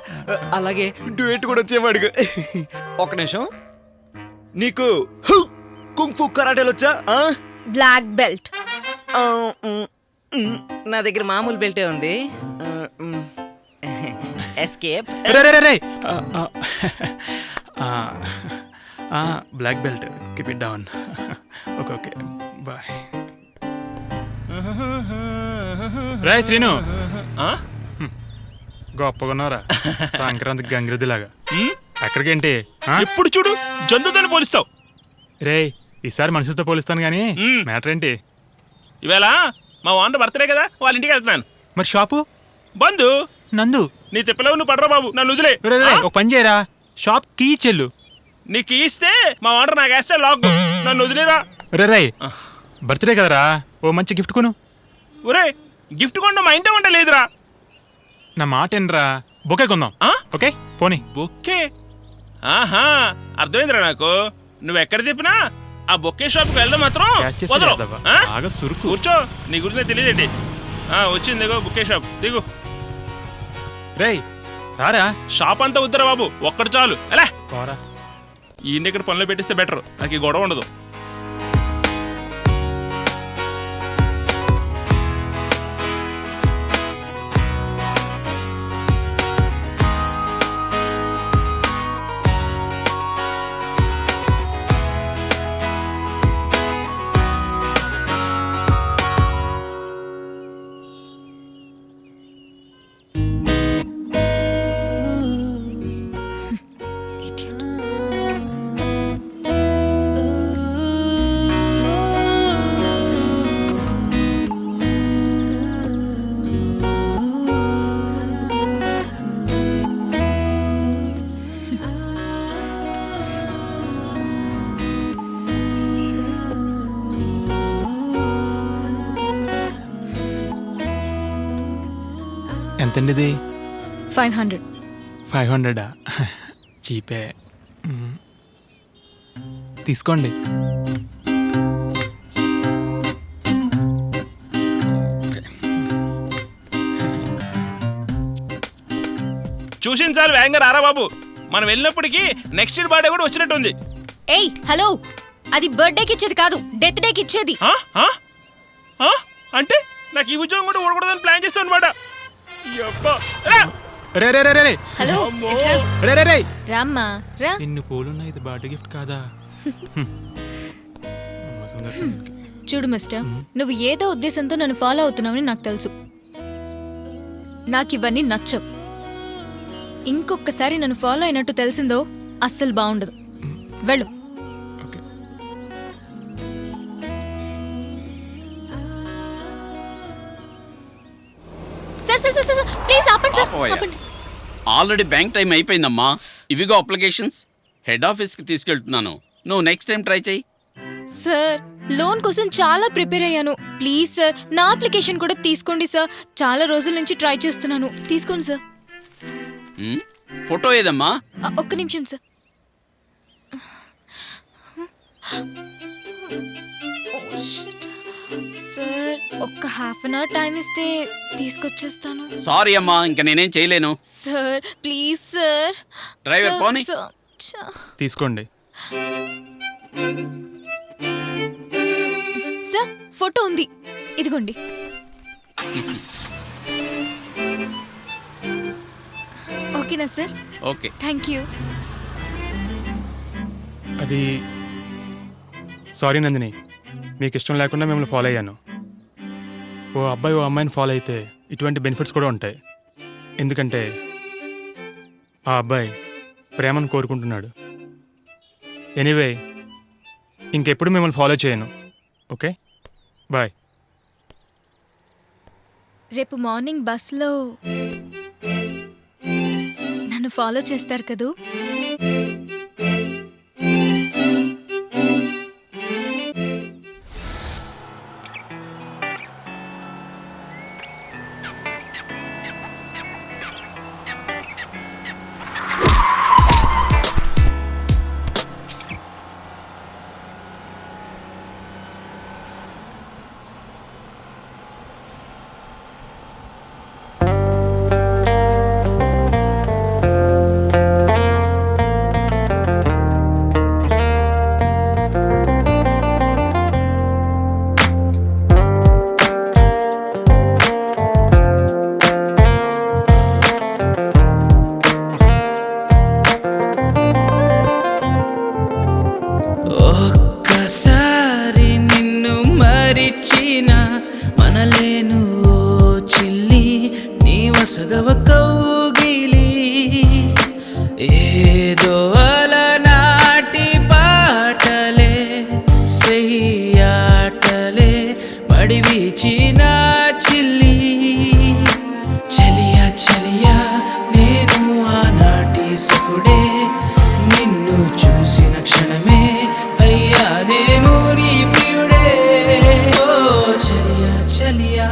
Speaker 5: అలాగే డ్యూయట్ కూడా వచ్చేవాడుగు. ఒక నిమిషం, నీకు కుంగ్-ఫు కరాటేలు వచ్చా?
Speaker 7: Black belt.
Speaker 5: నా దగ్గర మామూలు బెల్టే ఉంది. Escape.
Speaker 4: Black belt, keep it down. Okay okay boy. రాయ్ శ్రీను, గొప్పగున్నారా సంక్రాంతి గంగిరెద్దులాగా. అక్కడికేంటి
Speaker 9: ఎప్పుడు చూడు జంతువుతో పోలిస్తావు.
Speaker 4: రే ఈసారి మనుషులతో పోలిస్తాను కానీ మ్యాటర్ ఏంటి?
Speaker 9: ఇవాళ మా ఓనర్ బర్త్డే కదా, వాళ్ళ ఇంటికి వెళ్తున్నాను.
Speaker 4: మరి షాపు
Speaker 9: బంధు
Speaker 4: నందు.
Speaker 9: నీ తిప్పలేవు, నువ్వు పడరా బాబు, నన్ను వదిలే.
Speaker 4: ఒక పని చేయరా, షాప్ కీ చెల్లు.
Speaker 9: నీకు ఇస్తే మా ఓనర్ నాకు వేస్తే లాక్, నన్ను వదిలేరా.
Speaker 4: రే బర్త్డే కదరా, ఓ మంచి గిఫ్ట్ కొను.
Speaker 9: ఒరే గిఫ్ట్ కొండ మా ఇంటే ఉంట లేదురా.
Speaker 4: నా మాట ఏంట్రా, బొకే కొందాం. ఓకే పోనీ.
Speaker 9: బొక్కే? ఆహా అర్థమైందిరా నాకు. నువ్వెక్కడ తిప్పినా ఆ బొక్కే షాప్కి వెళ్ళడం మాత్రం వదలవు.
Speaker 4: బాగా సురుకు.
Speaker 9: కూర్చో, నీ గురించి తెలియదేంటి. వచ్చింది దిగో బొక్కే షాప్, దిగు.
Speaker 4: రేయ్ రారా.
Speaker 9: షాప్ అంతా వద్దురా బాబు, ఒక్కడు చాలు. ఎలా
Speaker 4: పోరా.
Speaker 9: ఈ ఇక్కడ పనిలో పెట్టిస్తే బెటర్, నాకు ఈ గొడవ ఉండదు.
Speaker 4: ఎంతండి ఇది?
Speaker 7: 500.
Speaker 4: 500 చీపే. తీసుకోండి.
Speaker 9: చూసిన సార్ వేగంగా రారా బాబు, మనం వెళ్ళినప్పటికీ నెక్స్ట్ ఇయర్ బర్త్డే కూడా వచ్చినట్టుంది.
Speaker 7: ఏయ్ హలో, అది బర్త్డేకి ఇచ్చేది కాదు, డెత్ డేకి ఇచ్చేది.
Speaker 9: అంటే నాకు ఈ ఉద్యోగం కూడా ఊడకూడదని ప్లాన్ చేస్తాను అనమాట.
Speaker 7: హలో రామ్మా రా.
Speaker 4: ఇన్ని పూలున్నా ఇది బర్త్డే గిఫ్ట్ కాదా?
Speaker 7: చూడు మిస్టర్, నువ్వు ఏదో ఉద్దేశంతో నన్ను ఫాలో అవుతున్నావని నాకు తెలుసు. నాకు ఇవన్నీ నచ్చవు. ఇంకొకసారి నన్ను ఫాలో అయినట్టు తెలిసిందో అస్సలు బాగుండదు. వెళ్ళు. ప్లీజ్ ఆపండి సార్, ఆపండి.
Speaker 12: ఆల్రెడీ బ్యాంక్ టైం అయిపోయిందమ్మా. ఇవిగో అప్లికేషన్స్, హెడ్ ఆఫీస్కి తీసుకెళ్తున్నాను. నువ్వు నెక్స్ట్ టైం ట్రై చేయి.
Speaker 7: సార్ లోన్ కోసం చాలా ప్రిపేర్ అయ్యాను. ప్లీజ్ సార్ నా అప్లికేషన్ కూడా తీసుకోండి సార్. చాలా రోజుల నుంచి ట్రై చేస్తున్నాను. తీసుకోండి సార్.
Speaker 12: ఫోటో ఏదమ్మా?
Speaker 7: ఒక్క నిమిషం సార్. సార్ ఒక్క హాఫ్ అన్ అవర్ టైం ఇస్తే తీసుకొచ్చేస్తాను.
Speaker 12: సారీ అమ్మా, ఇంకా నేనేం చేయలేను.
Speaker 7: Sir please sir.
Speaker 12: డ్రైవర్ పోనీ.
Speaker 4: తీసుకోండి
Speaker 7: సార్. ఫోటో ఉంది, ఇదిగోండి. ఓకేనా సార్?
Speaker 12: Okay
Speaker 7: thank you.
Speaker 4: అది సారీ నందిని, మీకు ఇష్టం లేకుండా మిమ్మల్ని ఫాలో అయ్యాను. ఓ అబ్బాయి ఓ అమ్మాయిని ఫాలో అయితే ఇటువంటి బెనిఫిట్స్ కూడా ఉంటాయి. ఎందుకంటే ఆ అబ్బాయి ప్రేమను కోరుకుంటున్నాడు. ఎనీవే ఇంకెప్పుడు మిమ్మల్ని ఫాలో చేయను. Okay bye.
Speaker 7: రేపు మార్నింగ్ బస్లో నన్ను ఫాలో చేస్తారు కదూ?
Speaker 3: పడిచిన మనలేను ఓ చిల్లి నీ వసగవ కౌగిలి ఏదో అలనాటి పాటలే సెయ్యాటలే మడివిచిన చిల్లి చలియా చలియా నేను ఆనాటి సకుడే నిన్ను చూసిన క్షణమే అయ్యా నేను నీ ప్రియుడే ఓ చలియా చలియా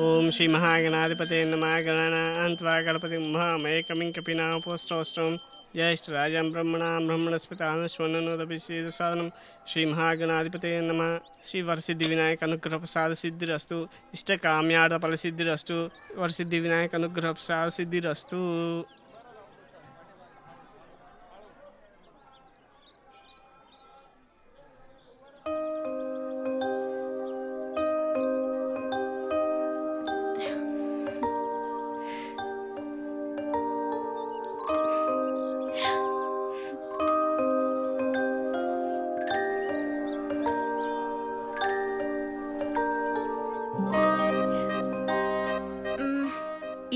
Speaker 13: ఓం శ్రీ మహాగణాధిపతే నమః గణానాన్త్వా గణపతి మహామేకమిం కపినాపోస్ట్రోస్ట్రం జ్యేష్ఠ రాజం బ్రహ్మణస్పతానుస్మన్నోదపిసేద సాధనం శ్రీ మహాగణాధిపతే నమః శ్రీ వరసిద్ధి వినాయక అనుగ్రహ ప్రసాద సిద్ధిరస్తు ఇష్టకామ్యార్థ ఫలసిద్ధిరస్తు వరసిద్ధి వినాయక అనుగ్రహ ప్రసాద సిద్ధిరస్తు.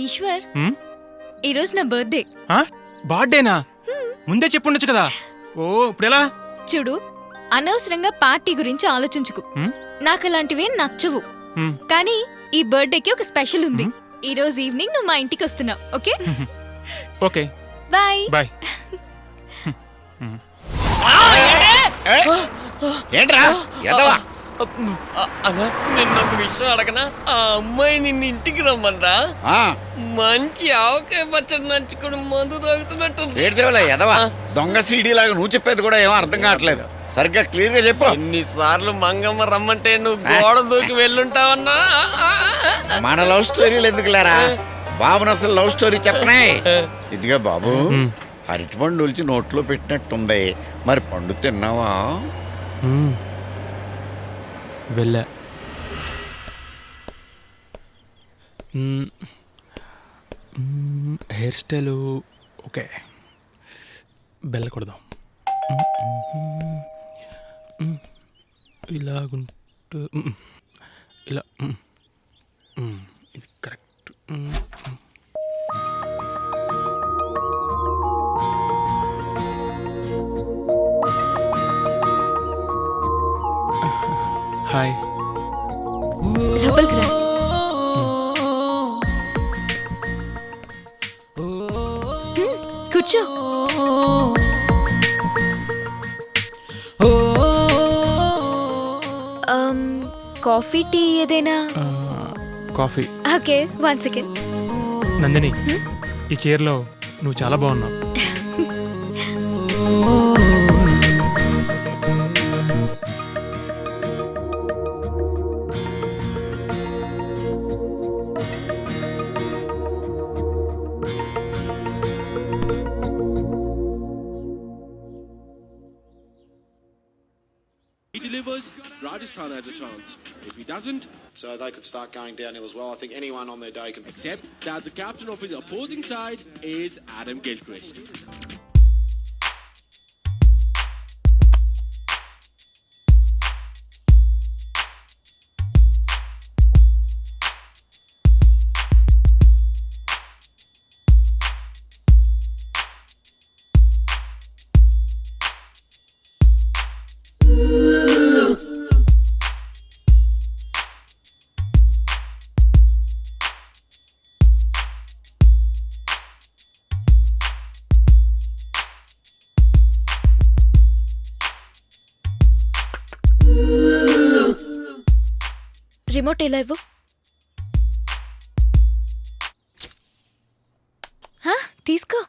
Speaker 7: ఈశ్వర్, ఈరోజు నా బర్త్డే.
Speaker 4: బర్త్డేనా? ముందే చెప్పుండొచ్చు కదా. ఓ ఇప్పుడెలా?
Speaker 7: చూడు, అనవసరంగా పార్టీ గురించి ఆలోచించుకు. నాకు అలాంటివేం నచ్చవు. కానీ ఈ బర్త్డేకి ఒక స్పెషల్ ఉంది. ఈ రోజు ఈవినింగ్ నువ్వు మా ఇంటికి వస్తున్నావు. ఓకే?
Speaker 4: Okay,
Speaker 7: bye.
Speaker 4: బాయ్.
Speaker 2: ఏంట్రా ఎదవా
Speaker 3: అన్నా నిన్న ఒక విషయం అడగనా? ఆ అమ్మాయి నిన్ను ఇంటికి రమ్మన్నా మంచి ఆవకాయ పచ్చడి నంచుకుని మందు తాగుతున్నట్టుంది.
Speaker 2: ఏడ్చేవాళ్ళ ఎదవా దొంగ సీడీ లాగా నువ్వు చెప్పేది కూడా ఏమో అర్థం కావట్లేదు. సరిగ్గా క్లియర్ గా చెప్పు.
Speaker 3: ఎన్నిసార్లు మంగమ్మ రమ్మంటే నువ్వు గోడ దూకి వెళ్ళుంటావన్నా.
Speaker 2: మన లవ్ స్టోరీలు ఎందుకు లేరా బాబుని అసలు లవ్ స్టోరీ చెప్పనే. ఇదిగా బాబు అరటిపండు ఒలిచి నోట్లో పెట్టినట్టుంది, మరి పండు తిన్నావా?
Speaker 4: వెళ్ళా. హెయిర్ స్టైలు ఓకే, బెల్లకూడదాం. ఇలాగుంటూ ఇలా ఇది కరెక్ట్. హాయ్.
Speaker 7: లోపలికి రా. కూర్చో. కాఫీ టీ ఏదైనా?
Speaker 4: కాఫీ.
Speaker 7: Okay, 1 second.
Speaker 4: నందిని, ఈ చీరలో నువ్వు చాలా బాగున్నావు.
Speaker 14: He delivers, Rajasthan has a chance. If he doesn't, so they could start going downhill as well. I think anyone on their day can. Except that the captain of his opposing side is Adam Gilchrist.
Speaker 7: Remote ఎలా ఇవ్వు. తీసుకో.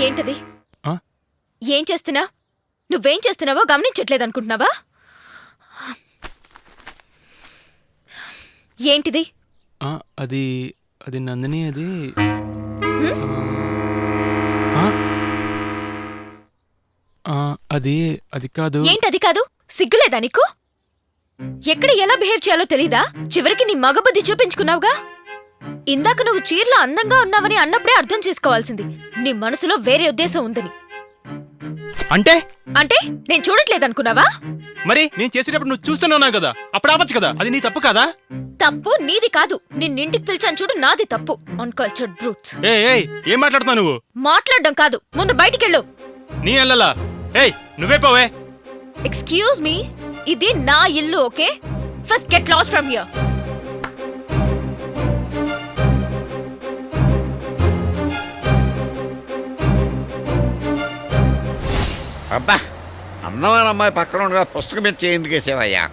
Speaker 7: ఏంటది? ఏం చేస్తున్నా? నువ్వేం చేస్తున్నావో గమనించట్లేదు అనుకుంటున్నావా? ఏంటిది?
Speaker 4: అది అది నందిని. అది అది అది కాదు.
Speaker 7: ఏంటది కాదు? సిగ్గులేదా నీకు? ఎక్కడ ఎలా బిహేవ్ చేయాలో తెలీదా? చివరికి నీ మగబుద్ధి చూపించుకున్నావుగా. ఇందాక నువ్వు చీరలో అందంగా ఉన్నావని అన్నప్పుడే అర్థం చేసుకోవాల్సింది నీ మనసులో వేరే ఉద్దేశం ఉందని.
Speaker 4: అంటే
Speaker 7: అంటే నేను చూడట్లేదనుకున్నావా?
Speaker 4: మరి నేను చేసేటప్పుడు నువ్వు చూస్తూనే ఉన్నావు కదా, అప్పుడు ఆపచ్చు కదా. అది నీ తప్పు కదా?
Speaker 7: తప్పు నీది కాదు. నిన్నింటికి పిలిచాను చూడు, నాది తప్పు. Uncultured brutes.
Speaker 4: ఏం మాట్లాడుతున్నావు నువ్వు?
Speaker 7: మాట్లాడడం కాదు, ముందు బయటికెళ్ళు.
Speaker 4: నీ అల్లలా? నువ్వే పోవే.
Speaker 7: ఎక్స్క్యూజ్ మీ, ఇది నా ఇల్లు, okay? First get lost from here.
Speaker 2: అబ్బా, అందమైన అమ్మాయి పక్కన ఉండగా పుస్తకం మీద చేయిందుకు వేసేవయ్యా.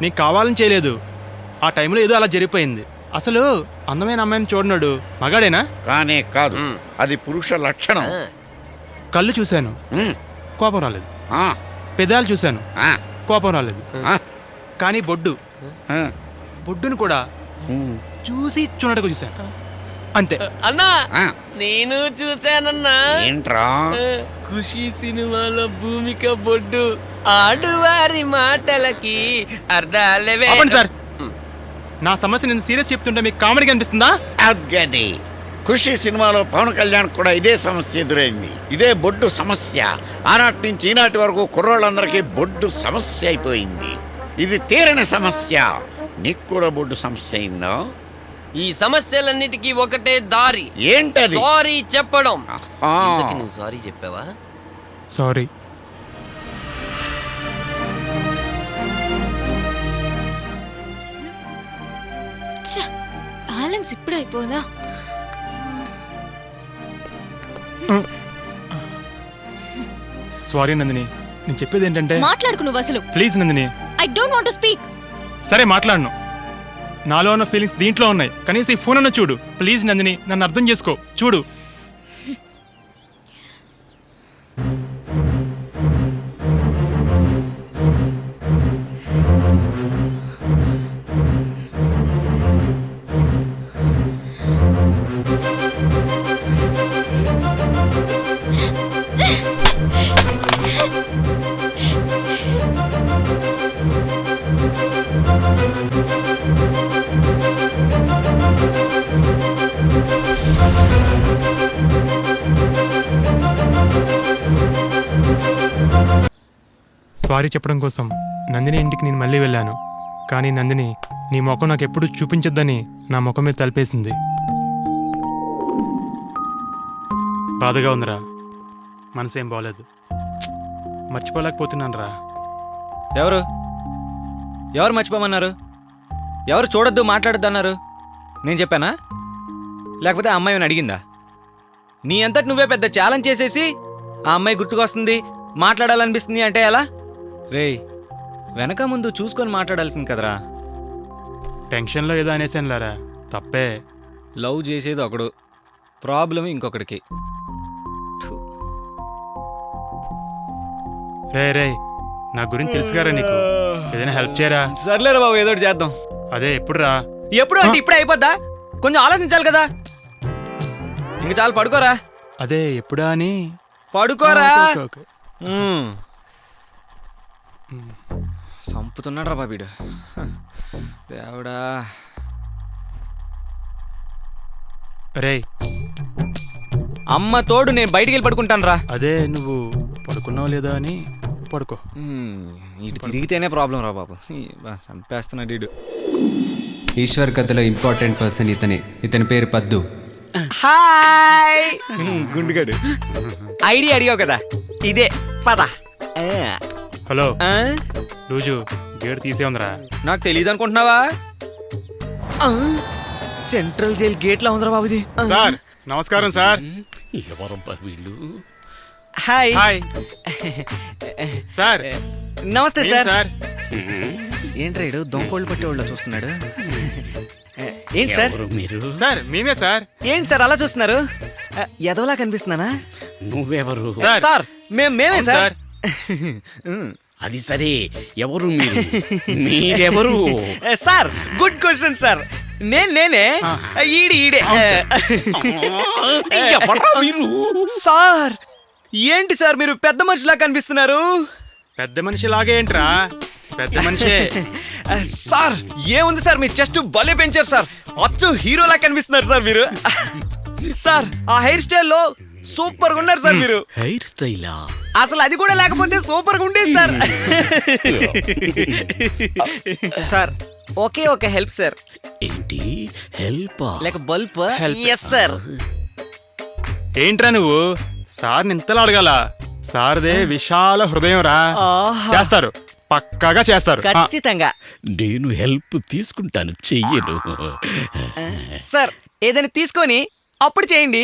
Speaker 4: నీకు కావాలని చేయలేదు, ఆ టైంలో ఏదో అలా జరిగిపోయింది. అసలు అందమైన అమ్మాయిని చూడన్నాడు మగాడేనా?
Speaker 2: కానీ కాదు, అది పురుష లక్షణం.
Speaker 4: కళ్ళు చూశాను, కోపం రాలేదు. పెదాలు చూశాను, కోపం రాలేదు. కానీ బొడ్డును కూడా చూసి చూడటకు చూశాను, అంతే.
Speaker 3: అన్నా, నేను చూశానన్నా.
Speaker 2: ఏంట్రా?
Speaker 3: ఖుషి సినిమాలో భూమిక బొడ్డు ఆడువారి మాటలకి అర్థాలవే.
Speaker 4: సార్, నా సమస్య నేను సీరియస్ చెప్తుంటే మీకు కామెడీ కనిపిస్తుందా?
Speaker 2: అద్గది. ఖుషి సినిమాలో పవన్ కళ్యాణ్ కూడా ఇదే సమస్య ఎదురైంది. ఇదే బొడ్డు సమస్య. ఆనాటి నుంచి ఈనాటి వరకు కుర్రోళ్ళందరికీ బొడ్డు సమస్య అయిపోయింది. ఇది తీరని సమస్య. నీకు కూడా బొడ్డు సమస్య అయిందో?
Speaker 3: ఈ సమస్యలన్నిటికీ ఒకటే దారి.
Speaker 2: ఏంటది?
Speaker 3: సారీ చెప్పడం. నువ్వు సారీ చెప్పావా?
Speaker 4: సారీ.
Speaker 7: బ్యాలెన్స్ ఇప్పుడు అయిపోదా?
Speaker 4: సారీ నందిని, నేను చెప్పేది ఏంటంటే
Speaker 7: మాట్లాడుకు నువ్వు అసలు.
Speaker 4: Please Nandini.
Speaker 7: I don't want to speak.
Speaker 4: సరే మాట్లాడను. నాలో ఉన్న ఫీలింగ్స్ దీంట్లో ఉన్నాయి. కనీసం ఈ ఫోన్ అన్న చూడు ప్లీజ్ నందిని, నన్ను అర్థం చేసుకో. చూడు. సారీ చెప్పడం కోసం నందిని ఇంటికి నేను మళ్ళీ వెళ్ళాను. కానీ నందిని నీ ముఖం నాకు ఎప్పుడు చూపించొద్దని నా ముఖం మీద తలిపేసింది. బాధగా ఉందిరా, మనసేం బాగోలేదు. మర్చిపోలేకపోతున్నాను రా.
Speaker 5: ఎవరు మర్చిపోమన్నారు? ఎవరు చూడొద్దు మాట్లాడొద్దు అన్నారు? నేను చెప్పానా? లేకపోతే ఆ అమ్మాయి అడిగిందా? నీ అంతటి నువ్వే పెద్ద ఛాలెంజ్ చేసేసి ఆ అమ్మాయి గుర్తుకొస్తుంది, మాట్లాడాలనిపిస్తుంది అంటే ఎలా? రేయ్, వెనక ముందు చూసుకొని మాట్లాడాల్సింది కదరా.
Speaker 4: టెన్షన్లో ఏదో అనేసాను లారా, తప్పే.
Speaker 5: లవ్ చేసేది ఒకడు, ప్రాబ్లం ఇంకొకడికి.
Speaker 4: రే నా గురించి తెలుసుగారా నీకు, ఏదైనా హెల్ప్ చేయరా?
Speaker 5: సర్లేరా బాబు, ఏదో చేద్దాం.
Speaker 4: అదే ఎప్పుడు రా?
Speaker 5: ఎప్పుడు అంటే ఇప్పుడే అయిపోద్దా? కొంచెం ఆలోచించాలి కదా. ఇంక చాలు, పడుకోరా.
Speaker 4: అదే ఎప్పుడా అని.
Speaker 5: పడుకోరా. సంపుతున్నాడు రా బాబీడు. దేవుడా.
Speaker 4: రే,
Speaker 5: అమ్మ తోడు నేను బయటికి వెళ్ళి పడుకుంటాను రా.
Speaker 4: అదే నువ్వు పడుకున్నావు లేదా అని. పడుకో.
Speaker 5: ఇటు తిరిగితేనే ప్రాబ్లం రా బాబు. చంపేస్తున్నాడు వీడు.
Speaker 1: ఈశ్వర్ కథలో ఇంపార్టెంట్ పర్సన్ ఇతని పేరు పద్దు.
Speaker 5: హాయ్ గుండుగాడు. ఐడియా అడిగావు కదా, ఇదే పద.
Speaker 4: హలో రోజు గేట్ తీసే ఉందిరా.
Speaker 5: నాకు తెలియదు అనుకుంటున్నావా? సెంట్రల్ జైల్ గేట్ లా ఉందిరా బాబు ఇది.
Speaker 4: సార్ నమస్కారం సార్.
Speaker 12: ఎవరబ్బా వీళ్ళు?
Speaker 5: Hi
Speaker 4: hi sir.
Speaker 5: నమస్తే సార్.
Speaker 4: సార్
Speaker 5: ఏంట్రాడు దొంగోళ్ళు పట్టేవాళ్ళు చూస్తున్నాడు? ఏంటి సార్
Speaker 12: మీరు?
Speaker 4: సార్ మేమే సార్.
Speaker 5: ఏంటి సార్ అలా చూస్తున్నారు? ఎదవలా కనిపిస్తున్నానా?
Speaker 12: నువ్వెవరు?
Speaker 5: సార్ మేమే సార్.
Speaker 12: అది సరే, ఎవరు మీరు? మీరెవరు?
Speaker 5: Sir good question sir. నేనే ఈడే.
Speaker 12: మీరు
Speaker 5: సార్ ఏంటి సార్ మీరు పెద్ద మనిషిలా కనిపిస్తున్నారు?
Speaker 4: పెద్ద మనిషి లాగే ఏంట్రా, పెద్ద మనిషే.
Speaker 5: సార్ ఏముంది సార్, మీ చెస్ట్ భలే పెంచారు సార్. అచ్చు హీరోలా కనిపిస్తున్నారు సార్ మీరు. సార్ ఆ హెయిర్ స్టైల్లో సూపర్ గా ఉన్నారు సార్ మీరు.
Speaker 12: హెయిర్ స్టైలా?
Speaker 5: అసలు అది కూడా లేకపోతే సూపర్ గా ఉండేది సార్. సార్ ఒకే ఒక హెల్ప్ సార్.
Speaker 12: ఏంటి help?
Speaker 5: Like bulb.
Speaker 4: Help.
Speaker 5: Yes sir.
Speaker 4: ఏంట్రా నువ్వు సార్ని ఇంతలా అడగాల? సార్దే విశాల హృదయం రా. చేస్తారు, పక్కాగా చేస్తారు.
Speaker 5: ఖచ్చితంగా.
Speaker 12: నేను హెల్ప్ తీసుకుంటాను, చెయ్యను.
Speaker 5: సార్ ఏదైనా తీసుకొని అప్పుడు చేయండి.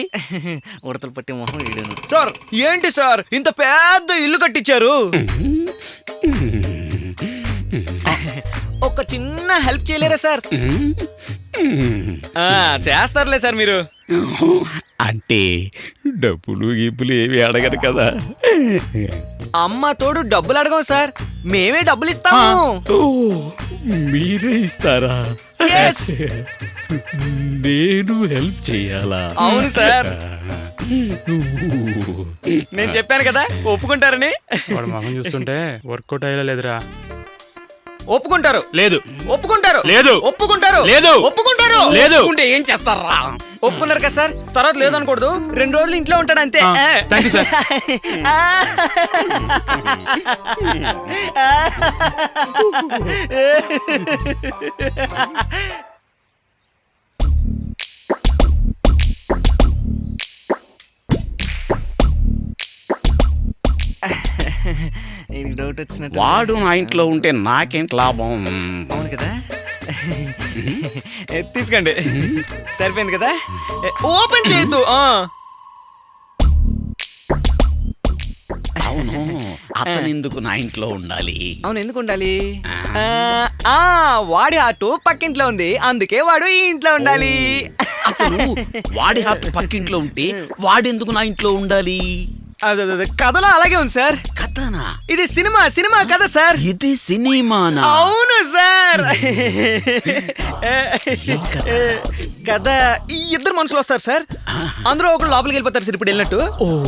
Speaker 5: ఉడతలు పట్టి మొహం వీడును. సార్ ఏంటి సార్ ఇంత పెద్ద ఇల్లు కట్టించారు? ఒక చిన్న హెల్ప్ చేయలేరా సార్? చేస్తారులే సార్ మీరు.
Speaker 12: అంటే డబ్బులు గిబ్బులు ఏవి అడగరు కదా.
Speaker 5: అమ్మ తోడు డబ్బులు అడగం సార్, మేమే డబ్బులు ఇస్తాము.
Speaker 12: మీరే ఇస్తారా?
Speaker 5: Yes.
Speaker 12: నేను హెల్ప్ చేయాలా?
Speaker 5: అవును సార్. నేను చెప్పాను కదా ఒప్పుకుంటారని.
Speaker 4: వాడు మొహం చూస్తుంటే వర్కౌట్ అయ్యేలా లేదురా.
Speaker 5: ఒప్పుకుంటారు.
Speaker 4: లేదు.
Speaker 5: ఒప్పుకుంటారు.
Speaker 4: లేదు.
Speaker 5: ఒప్పుకుంటారు.
Speaker 4: లేదు.
Speaker 5: ఒప్పుకుంటారు.
Speaker 4: లేదు.
Speaker 5: ఒప్పుకుంటే ఏం చేస్తారా? ఒప్పుకున్నారు కదా సార్, తర్వాత లేదు అనకూడదు. 2 రోజులు ఇంట్లో ఉంటాడు అంతే.
Speaker 4: Thank you sir.
Speaker 5: డౌట్ వచ్చినట్టు.
Speaker 12: వాడు నా ఇంట్లో ఉంటే నాకేంటి లాభం?
Speaker 5: అవును కదా. తీసుకోండి, సరిపోయింది కదా. ఓపెన్ చేయొద్దు.
Speaker 12: అవును, అతను ఎందుకు నా ఇంట్లో ఉండాలి?
Speaker 5: అవును ఎందుకు ఉండాలి? వాడి హార్ట్ పక్కింట్లో ఉంది, అందుకే వాడు ఈ ఇంట్లో ఉండాలి.
Speaker 12: అసలు వాడి హార్ట్ పక్కింట్లో ఉంటే వాడెందుకు నా ఇంట్లో ఉండాలి?
Speaker 5: కథలో అలాగే ఉంది సార్.
Speaker 12: కథనా?
Speaker 5: ఇది సినిమా కథ సార్.
Speaker 12: ఇది సినిమానా?
Speaker 5: అవును సార్. కథ ఈ ఇద్దరు మనుషులు వస్తారు సార్, అందులో ఒకరు లోపలికి వెళ్ళిపోతారు సార్ ఇప్పుడు వెళ్ళినట్టు.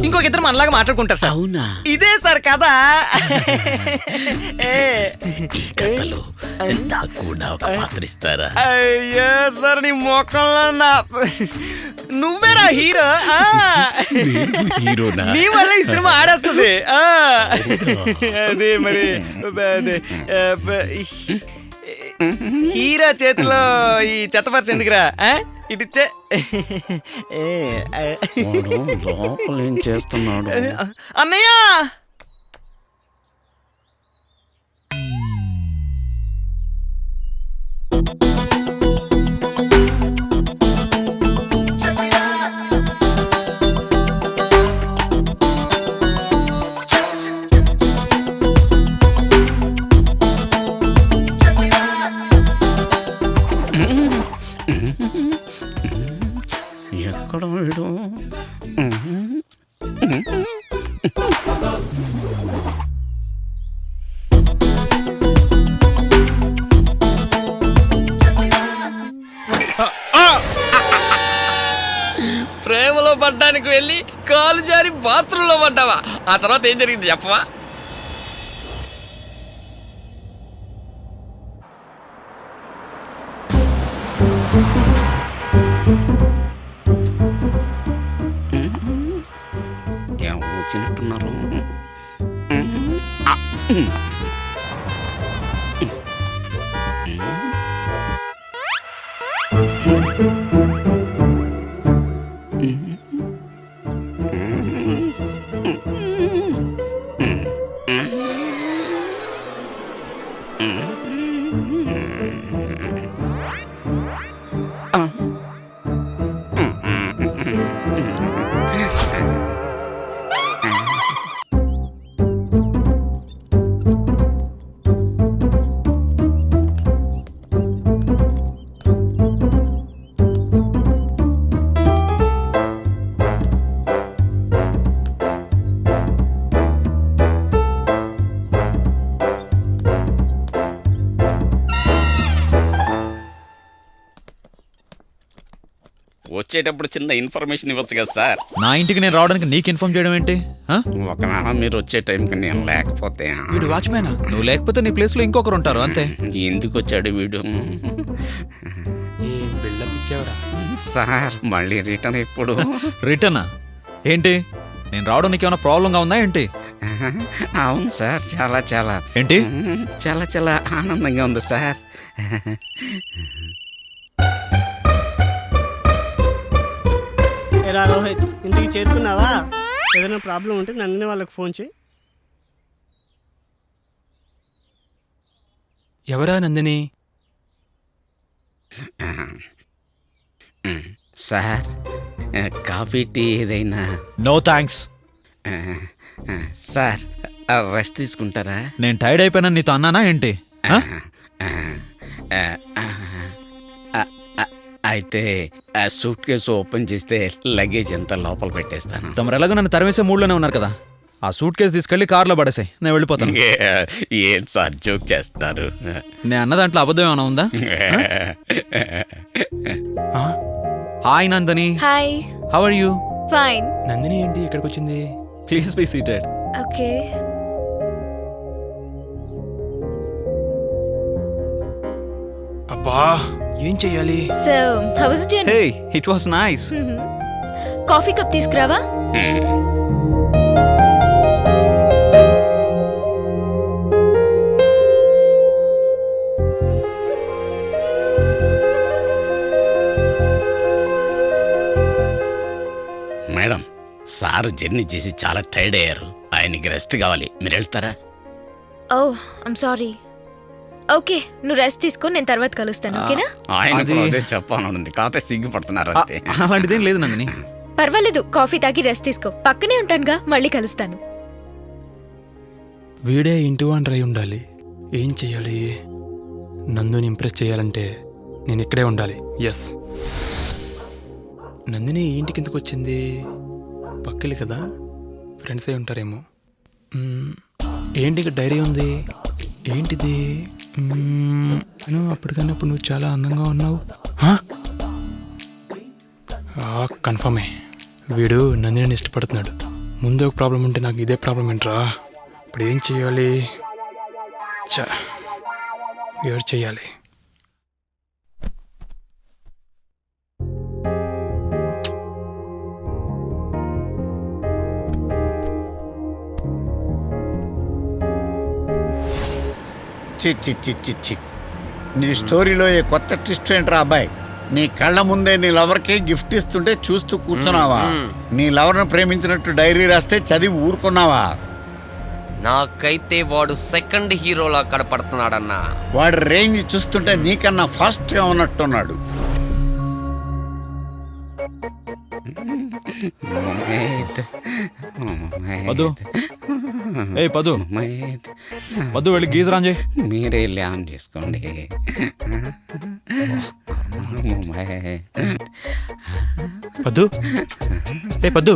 Speaker 5: ఇంకొక ఇద్దరు మనలాగా మాట్లాడుకుంటారు సార్.
Speaker 12: అవునా?
Speaker 5: ఇదే సార్ కథ.
Speaker 12: ఈ కథలో నాకు కూడా ఒక పాత్ర ఇస్తారా?
Speaker 5: అయ్యో సార్ నీ మొక్కల్లో నువ్వేరా హీరో.
Speaker 12: హీరోనా?
Speaker 5: నీ వల్ల ఈ సినిమా ఆడేస్తుంది. అదే మరి అదే హీరో చేతిలో ఈ చెత్తపరిచి ఎందుకురా? ఇటిచ్చే.
Speaker 12: లోపల ఏం చేస్తున్నాడు?
Speaker 5: అన్నయ్య
Speaker 12: ఎక్కడ వీడు?
Speaker 3: ప్రేమలో పడ్డానికి వెళ్ళి కాలు జారి బాత్రూంలో పడ్డావా? ఆ తర్వాత ఏం జరిగింది చెప్పవా?
Speaker 12: ఏం వచ్చినట్టున్నారు? వచ్చేటప్పుడు చిన్న ఇన్ఫర్మేషన్ ఇవ్వచ్చు కదా సార్?
Speaker 15: నా ఇంటికి నేను రావడానికి నీకు ఇన్ఫార్మ్ చేయడం ఏంటి?
Speaker 12: ఒకవేళ మీరు వచ్చే టైంకి నేను లేకపోతే?
Speaker 15: వీడు వాచ్మేనా? నువ్వు లేకపోతే నీ ప్లేస్ లో ఇంకొకరు ఉంటారు అంతే.
Speaker 12: ఎందుకు వచ్చాడు వీడు? సార్ మళ్ళీ రిటర్న్ ఎప్పుడు?
Speaker 15: రిటర్నా ఏంటి? నేను రావడం నీకు ఏమైనా ప్రాబ్లంగా ఉందా ఏంటి?
Speaker 12: అవును సార్, చాలా చాలా
Speaker 15: ఏంటి?
Speaker 12: చాలా చాలా ఆనందంగా ఉంది సార్.
Speaker 13: ఎరా రోహిత్, ఇంటికి చేరుకున్నావా? ఏదైనా ప్రాబ్లం ఉంటే నందిని వాళ్ళకి ఫోన్ చేయి.
Speaker 4: ఎవరా నందిని?
Speaker 12: సార్, కాఫీ టీ ఏదైనా?
Speaker 15: No thanks.
Speaker 12: సార్, రెస్ట్ తీసుకుంటారా?
Speaker 15: నేను టైర్డ్ అయిపోయినా నీతో అన్నానా ఏంటి?
Speaker 12: అయితే సూట్ కేసు ఓపెన్ చేస్తే లగేజ్ అంతా లోపల పెట్టేస్తాను.
Speaker 15: తమరు ఎలాగో నన్ను తరివేసే మూడ్లోనే ఉన్నారు కదా, ఆ సూట్ కేసు తీసుకెళ్లి కార్లో పడేసాయి, నేను వెళ్ళిపోతాను.
Speaker 12: ఏం సార్ జోక్ చేస్తున్నారు?
Speaker 15: నేను అన్న దాంట్లో అబద్ధం ఏమైనా ఉందా? Hi Nandini.
Speaker 7: Hi.
Speaker 15: How are you?
Speaker 7: Fine.
Speaker 4: Nandini ఏంటి ఇక్కడికి వచ్చింది?
Speaker 15: Please be seated.
Speaker 7: ఓకే.
Speaker 4: అబ్బా, ఏం చెయ్యాలి?
Speaker 7: So how was it?
Speaker 15: Hey, it was nice.
Speaker 7: Coffee cup తీసుకురావా?
Speaker 12: మేడం, సారు జర్నీ చేసి చాలా టైర్డ్ అయ్యారు, ఆయనకి రెస్ట్ కావాలి, మీరు వెళ్తారా?
Speaker 7: Oh I'm sorry. ఓకే, నువ్వు రెస్ట్ తీసుకో, నేను తర్వాత కలుస్తాను. ఓకేనా?
Speaker 12: ఆయన అదే చెప్పాలనుంది, కాకపోతే సిగ్గుపడుతున్నారు అంతే.
Speaker 15: అలాంటిదేం లేదు నందిని.
Speaker 7: పర్వాలేదు, కాఫీ తాగి రెస్ట్ తీసుకో, పక్కనే ఉంటానుగా, మళ్ళీ కలుస్తాను.
Speaker 4: వీడే ఇంటి వాండ్రై ఉండాలి. ఏం చెయ్యాలి? నందుని ఇంప్రెస్ చేయాలంటే నేను ఇక్కడే ఉండాలి. ఎస్. నందిని ఇంటికి ఎందుకు వచ్చింది? పక్కలే కదా, ఫ్రెండ్స్ అయి ఉంటారేమో. ఏంటి ఇక్కడ డైరీ ఉంది? ఏంటిది? అప్పటికన్నప్పుడు నువ్వు చాలా అందంగా ఉన్నావు. కన్ఫర్మే, వీడు నందిని ఇష్టపడుతున్నాడు. ముందే ఒక ప్రాబ్లం ఉంటే నాకు ఇదే ప్రాబ్లం ఏంట్రా? ఇప్పుడు ఏం చెయ్యాలి? ఎవరు చెయ్యాలి?
Speaker 2: చి నీ స్టోరీలో ఏ కొత్త ట్విస్ట్ ఏంట్రా అబ్బాయి? నీ కళ్ళ ముందే నీ లవర్కి గిఫ్ట్ ఇస్తుంటే చూస్తూ కూర్చున్నావా? నీ లవర్ను ప్రేమించినట్టు డైరీ రాస్తే చదివి ఊరుకున్నావా?
Speaker 16: నాకైతే వాడు సెకండ్ హీరోలా కనపడుతున్నాడన్నా.
Speaker 2: వాడి రేంజ్ చూస్తుంటే నీకన్నా ఫాస్ట్గా ఉన్నట్టున్నాడు.
Speaker 15: పదు, ఏ పదు, పదు వెళ్ళి గీజర్ ఆన్ చేయి.
Speaker 12: మీరే వెళ్ళి ఆన్ చేసుకోండి.
Speaker 4: పద్దు, ఏ పద్దు.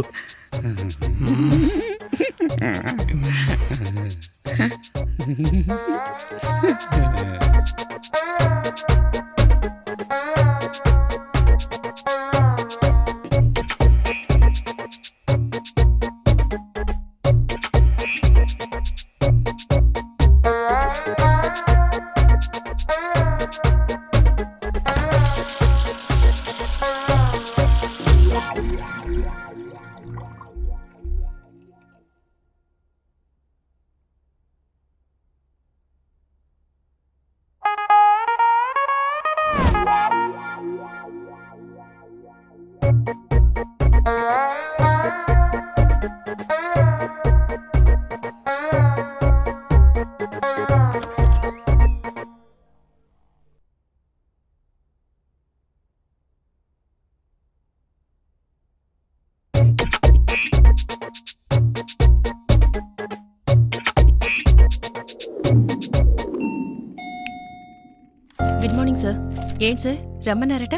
Speaker 10: Good morning sir. ఏంటి సార్ రమ్మన్నారట?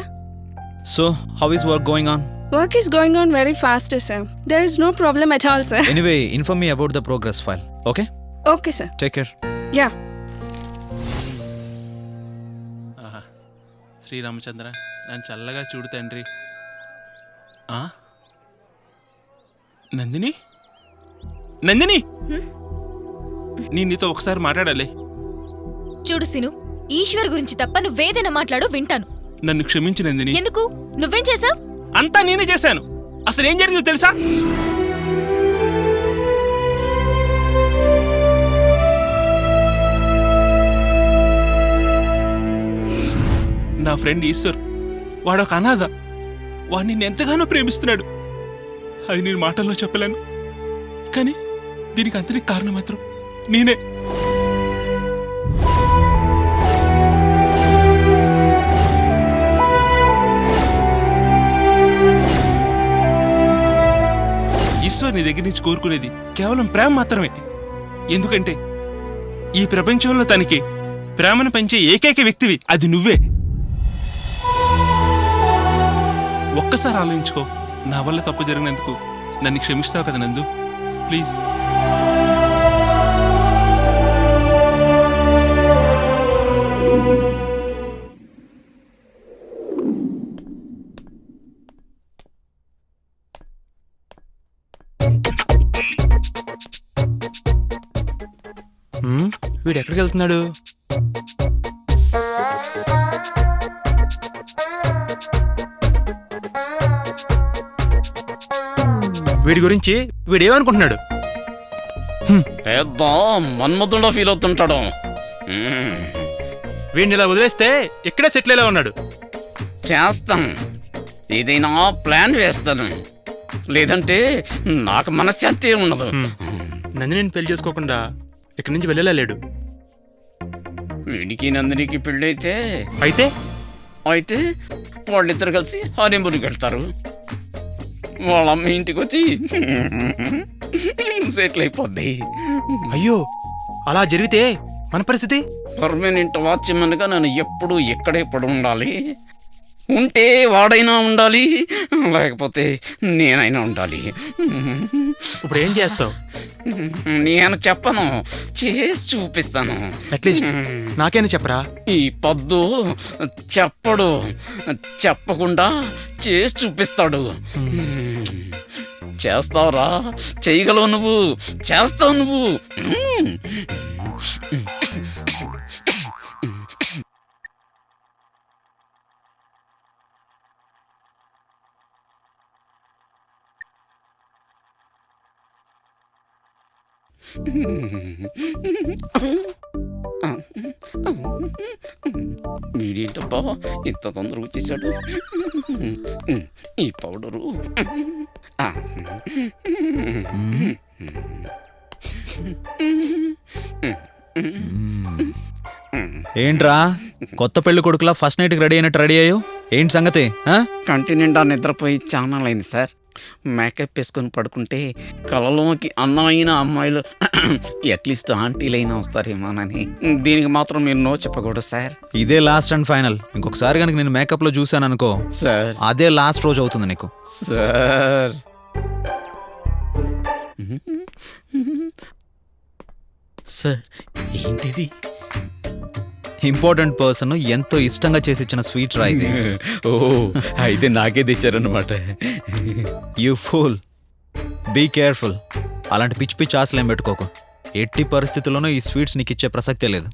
Speaker 15: So how is work going on?
Speaker 17: Work is going on very fast, sir. There is no problem at all, sir.
Speaker 15: Anyway, inform me about the progress file. Okay?
Speaker 17: Okay, sir.
Speaker 15: Take care.
Speaker 17: Yeah.
Speaker 9: Sriramachandra, నన్ను చల్లగా చూడు తండ్రి. నందిని, నందిని, నేను నీతో ఒకసారి మాట్లాడాలి.
Speaker 7: చూడు సిను, ఈశ్వర్ గురించి తప్ప నువ్వేదైనా మాట్లాడు వింటాను.
Speaker 9: నన్ను క్షమించు నందిని.
Speaker 7: ఎందుకు? నువ్వేం చేసావు?
Speaker 9: అంతా నేనే చేశాను. అసలు ఏం జరిగిందో తెలుసా? నా ఫ్రెండ్ ఈశ్వర్ వాడు ఒక అనాథ. వాడు నిన్ను ఎంతగానో ప్రేమిస్తున్నాడు. అది నేను మాటల్లో చెప్పలేను, కానీ దీనికి అంతటి కారణం మాత్రం నేనే. ఈశ్వర్ నీ దగ్గర నుంచి కోరుకునేది కేవలం ప్రేమ మాత్రమే. ఎందుకంటే ఈ ప్రపంచంలో తనకి ప్రేమను పెంచే ఏకైక వ్యక్తివి అది నువ్వే. ఒక్కసారి ఆలోచించుకో, నా వల్ల తప్పు జరిగినందుకు నన్ను క్షమిస్తావు కదా నందు, ప్లీజ్.
Speaker 4: వీడు ఎక్కడికి వెళ్తున్నాడు? వీడి గురించి వీడేమనుకుంటున్నాడు?
Speaker 12: పెద్ద మన్మధుడా ఫీల్ అవుతుంటాడు.
Speaker 4: వీడిని ఇలా వదిలేస్తే ఇక్కడే సెటిల్ అయ్యేలా ఉన్నాడు.
Speaker 12: చేస్తాను, ఏదైనా ప్లాన్ వేస్తాను, లేదంటే నాకు మనశ్శాంతి ఉండదు.
Speaker 4: నందిని పెళ్లి చేసుకోకుండా ఇక్కడి నుంచి వెళ్ళేలా లేడు.
Speaker 12: వీడికి నందినికి పెళ్ళైతే
Speaker 4: అయితే
Speaker 12: అయితే వాళ్ళిద్దరు కలిసి హనీమూన్కి వెళ్తారు. వాళ్ళ అమ్మ ఇంటికి వచ్చి సెటిల్ అయిపోద్ది.
Speaker 4: అయ్యో, అలా జరిగితే మన పరిస్థితి?
Speaker 12: పర్మనెంట్ వాచ్మెన్గా నేను ఎప్పుడు ఎక్కడే పడి ఉండాలి. ఉంటే వాడైనా ఉండాలి, లేకపోతే నేనైనా ఉండాలి.
Speaker 4: ఇప్పుడు ఏం చేస్తావు?
Speaker 12: నేను చెప్పను, చేసి చూపిస్తాను.
Speaker 4: అట్లీస్ట్ నాకైనా చెప్పరా?
Speaker 12: ఈ పొద్దు చెప్పడు, చెప్పకుండా చేసి చూపిస్తాడు. చేస్తావురా, చేయగలవు నువ్వు, చేస్తావు నువ్వు. వీడేంటబ్బా ఇంత తొందరగా వచ్చేసాడు. ఈ పౌడరు
Speaker 15: ఏంట్రా కొత్త పెళ్లి కొడుకులా ఫస్ట్ నైట్కి రెడీ అయినట్టు రెడీ అయ్యో? ఏంటి సంగతి?
Speaker 12: కంటి నిండా నిద్రపోయి చాలా అయింది సార్. మేకప్ వేసుకొని పడుకుంటే కలలోకి అందమైన అమ్మాయిలు అట్లీస్ట్ ఆంటీలైనా వస్తారేమోనని. దీనికి మాత్రం మీరు నో చెప్పకూడదు సార్.
Speaker 15: ఇదే లాస్ట్ అండ్ ఫైనల్. ఇంకొకసారి కనుక నేను మేకప్ లో చూసాను అనుకో
Speaker 12: సార్,
Speaker 15: అదే లాస్ట్ రోజు అవుతుంది నీకు.
Speaker 12: సార్ సార్ ఏంటిది?
Speaker 15: ఇంపార్టెంట్ పర్సన్ ఎంతో ఇష్టంగా చేసి ఇచ్చిన స్వీట్ రా ఇది.
Speaker 12: ఓ, అయితే నాకే తెచ్చారన్నమాట.
Speaker 15: You fool, be careful. అలాంటి పిచ్చి పిచ్చి ఆశలేం పెట్టుకోకు. ఎట్టి పరిస్థితుల్లోనూ ఈ స్వీట్స్ నీకు ఇచ్చే ప్రసక్తే లేదు.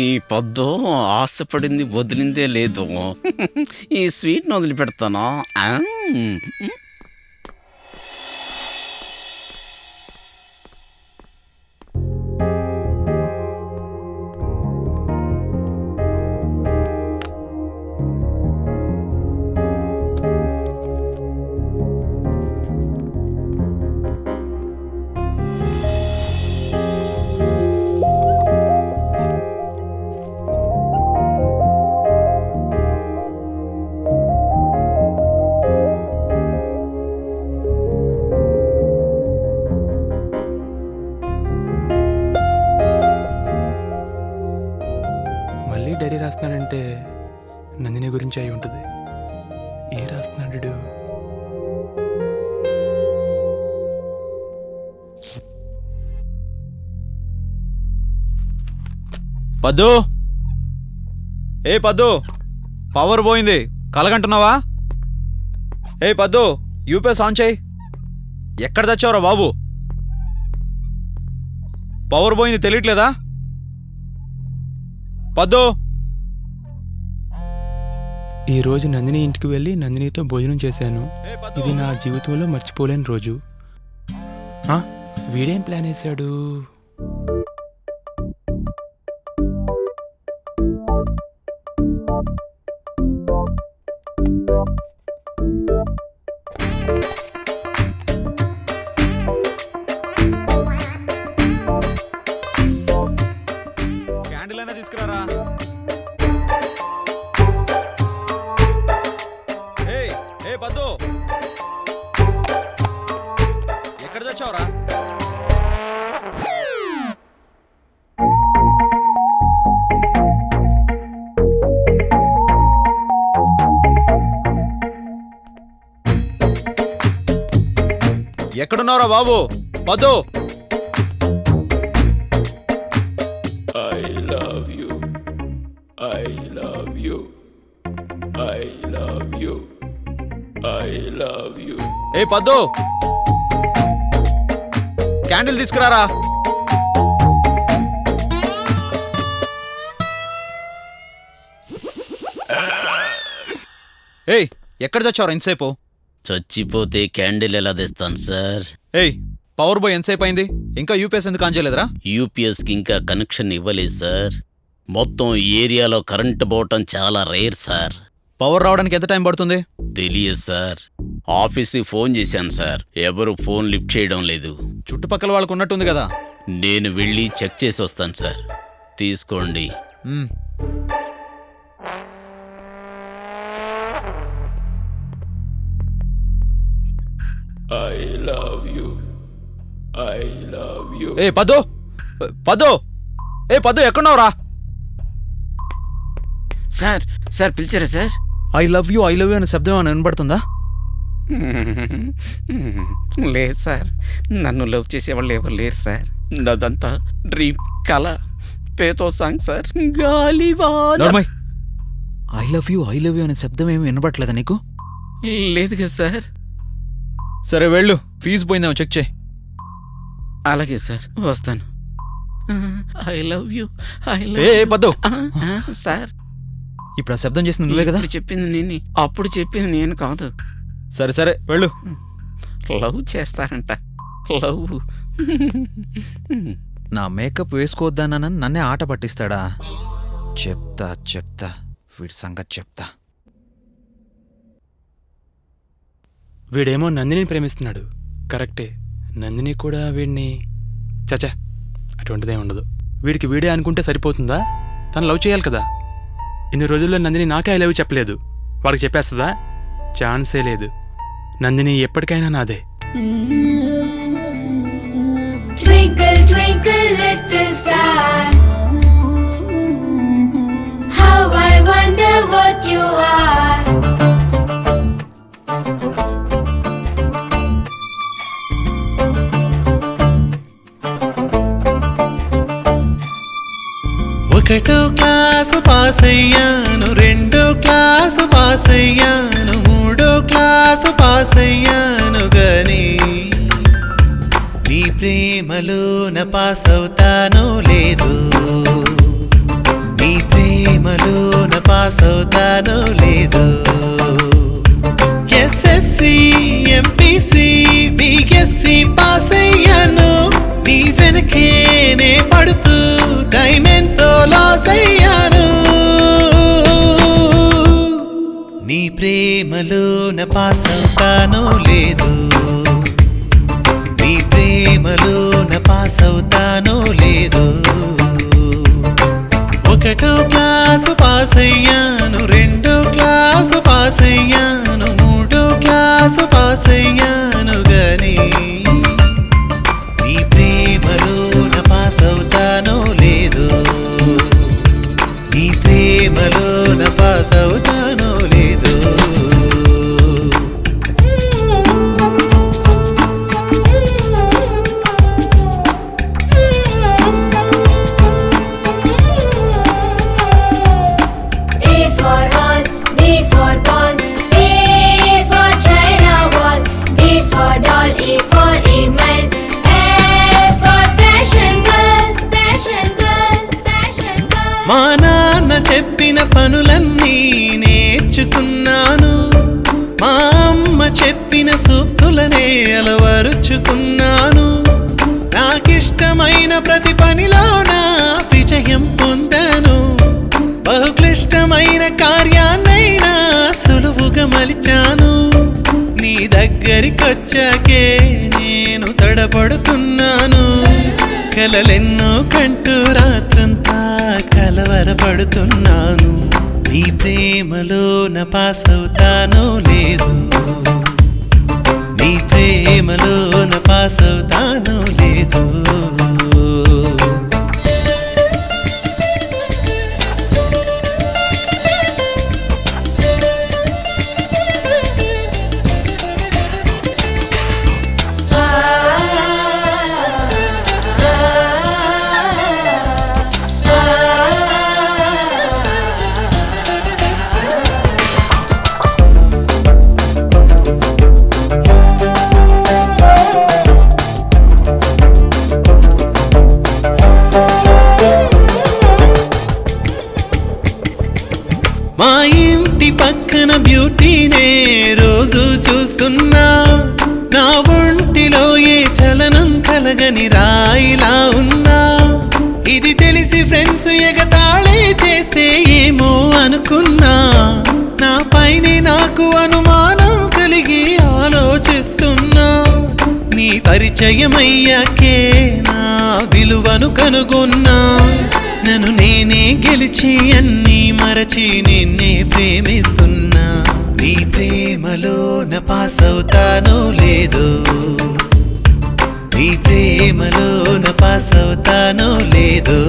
Speaker 12: ఈ పొద్దు ఆశపడింది వదిలిందే లేదు. ఈ స్వీట్ని వదిలిపెడతాను.
Speaker 4: డైరీ రాస్తున్నాడంటే నందిని గురించి అయి ఉంటుంది. ఏ రాస్తున్నాడు?
Speaker 15: పద్దు, ఏ పద్దు, పవర్ పోయింది, కలగంటున్నావా? ఏ పద్దు, యూపీఎస్ ఆన్ చేయి. ఎక్కడ తెచ్చావురా బాబు? పవర్ పోయింది తెలియట్లేదా? పద్దు,
Speaker 4: ఈ రోజు నందిని ఇంటికి వెళ్ళి నందినితో భోజనం చేశాను. ఇది నా జీవితంలో మర్చిపోలేని రోజు. వీడేం ప్లాన్ వేశాడు?
Speaker 5: క్యాండిల్ తీసుకురారా. ఏ పద్దు, ఎక్కడ తెచ్చావురా? ఎక్కడున్నావురా బాబు? Paddu,
Speaker 9: I love you, I love you, I love you, I love you.
Speaker 5: ఏ పద్దు, క్యాండిల్ తీసుకురారా. ఏయ్, ఎక్కడ చచ్చావురా ఇంతసేపు?
Speaker 12: చచ్చిపోతే క్యాండిల్ ఎలా తెస్తాను సార్?
Speaker 5: ఏయ్, పవర్ బాయ్ ఎంతసేపు అయింది? ఇంకా యూపీఎస్ ఎందుకు ఆన్ చేయలేదురా?
Speaker 12: యూపీఎస్కి ఇంకా కనెక్షన్ ఇవ్వలేదు సార్. మొత్తం ఏరియాలో కరెంటు పోవటం చాలా రేర్ సార్.
Speaker 5: పవర్ రావడానికి ఎంత టైం పడుతుంది?
Speaker 12: తెలియదు సార్. ఆఫీస్కి ఫోన్ చేశాను సార్, ఎవరు ఫోన్ లిఫ్ట్ చేయడం లేదు.
Speaker 5: చుట్టుపక్కల వాళ్ళకు ఉన్నట్టుంది కదా.
Speaker 12: నేను వెళ్ళి చెక్ చేసి వస్తాను సార్. తీసుకోండి.
Speaker 9: I love you, I love you.
Speaker 5: ఏ పద్దు, పద్దు, ఏ పద్దు ఎక్కడున్నావురా?
Speaker 12: సార్ సార్ పిలిచారా సార్?
Speaker 5: ఐ లవ్ యూ అనే శబ్దం అని వినబడుతుందా?
Speaker 12: లేదు సార్, నన్ను లవ్ చేసేవాళ్ళు ఎవరు లేరు సార్. అదంతా డ్రీమ్, కళ, పేతో సాంగ్ సార్. గాలివాన.
Speaker 5: ఐ లవ్ యూ అనే శబ్దం ఏమి వినబడట్లేదా నీకు?
Speaker 12: లేదు కదా సార్.
Speaker 5: సరే వెళ్ళు, ఫీజు పోయిందేమో చెక్ చేయి.
Speaker 12: అలాగే సార్, వస్తాను. ఐ లవ్ యూ, ఐ
Speaker 5: ఏ పద్దు
Speaker 12: సార్.
Speaker 5: ఇప్పుడు ఆ శబ్దం చేసింది నువ్వే కదా?
Speaker 12: చెప్పింది నేను, అప్పుడు చెప్పింది నేను కాదు.
Speaker 5: సరే సరే వెళ్ళు.
Speaker 12: లవ్ చేస్తారంట, లవ్.
Speaker 5: నా మేకప్ వేసుకోవద్దానని నన్నే ఆట పట్టిస్తాడా? చెప్తా చెప్తా, వీడి సంగతి చెప్తా.
Speaker 4: వీడేమో నందిని ప్రేమిస్తున్నాడు, కరెక్టే. నందిని కూడా వీడిని చచా అటువంటిదే ఉండదు. వీడికి వీడే అనుకుంటే సరిపోతుందా? తను లవ్ చేయాలి కదా. ఇన్ని రోజుల్లో నందిని నాకే ఐ లవ్ చెప్పలేదు, వాడికి చెప్పేస్తుందా? ఛాన్సే లేదు. నందిని ఎప్పటికైనా నాదే.
Speaker 6: Twinkle, twinkle, little star, how I wonder what you are.
Speaker 3: ఒకటో క్లాసు పాస్ అయ్యాను, రెండో క్లాసు పాస్ అయ్యాను, మూడో క్లాసు పాస్ అయ్యాను గాని నీ ప్రేమలోన పాస్ అవుతానో లేదు, నీ ప్రేమలోన పాస్ అవుతానో లేదు. ఎస్ఎస్సి, ఎంపీసీ, బీఎస్సీ పాస్ అయ్యాను, నీ వెనకేనే పడుతూ టైం ఎంతో లాస్ అయ్యాను. నీ ప్రేమలోన పాస్ అవుతానో లేదు, నీ ప్రేమలోన పాస్ అవుతానో లేదు. ఒకటో క్లాసు పాస్ అయ్యాను, రెండో క్లాసు పాస్ అయ్యాను, మూడో క్లాసు పాస్ అయ్యాను గాని నీ ప్రేమలోన పాస్ అవుతానో లేదు, నీ ప్రేమలోన పాస్ అవుతానో లేదు.
Speaker 6: A for all, B for ball, C for China wall, D for doll, E for email, F for fashion girl, fashion girl, fashion girl.
Speaker 3: మా నాన్న చెప్పిన పనులన్నీ నేర్చుకున్నాను, మా అమ్మ చెప్పిన సూక్తులనే అలవరుచుకున్నాను. నాకిష్టమైన ప్రతి పనిలోన విజయం పొందాను, బహుక్లిష్టమైన కార్యాన్నైనా సులువుగా మలిచాను. నీ దగ్గరికొచ్చాకే నేను తడపడుతున్నాను, కలలెన్నో కంటూ రాత్రంతా కల
Speaker 18: త్వరపడుతున్నాను, నీ ప్రేమలోన పాస్ అవుతానో లేదు, నీ ప్రేమలోన పాస్ అవుతానో లేదు. మా ఇంటి పక్కన బ్యూటీనే రోజు చూస్తున్నా, నా ఒంటిలో ఏ చలనం కలగని రాయిలా ఉన్నా, ఇది తెలిసి ఫ్రెండ్స్ ఎగతాళి చేస్తే ఏమో అనుకున్నా, నా పైనే నాకు అనుమానం కలిగి ఆలోచిస్తున్నా, నీ పరిచయమయ్యాకే నా విలువను కనుగొన్నా, నన్ను నేనే గెలిచి అన్నీ మరచి నిన్నే ప్రేమిస్తున్నా, నీ ప్రేమలోన పాస్ అవుతానో లేదో, నీ ప్రేమలోన పాస్ అవుతానో లేదో.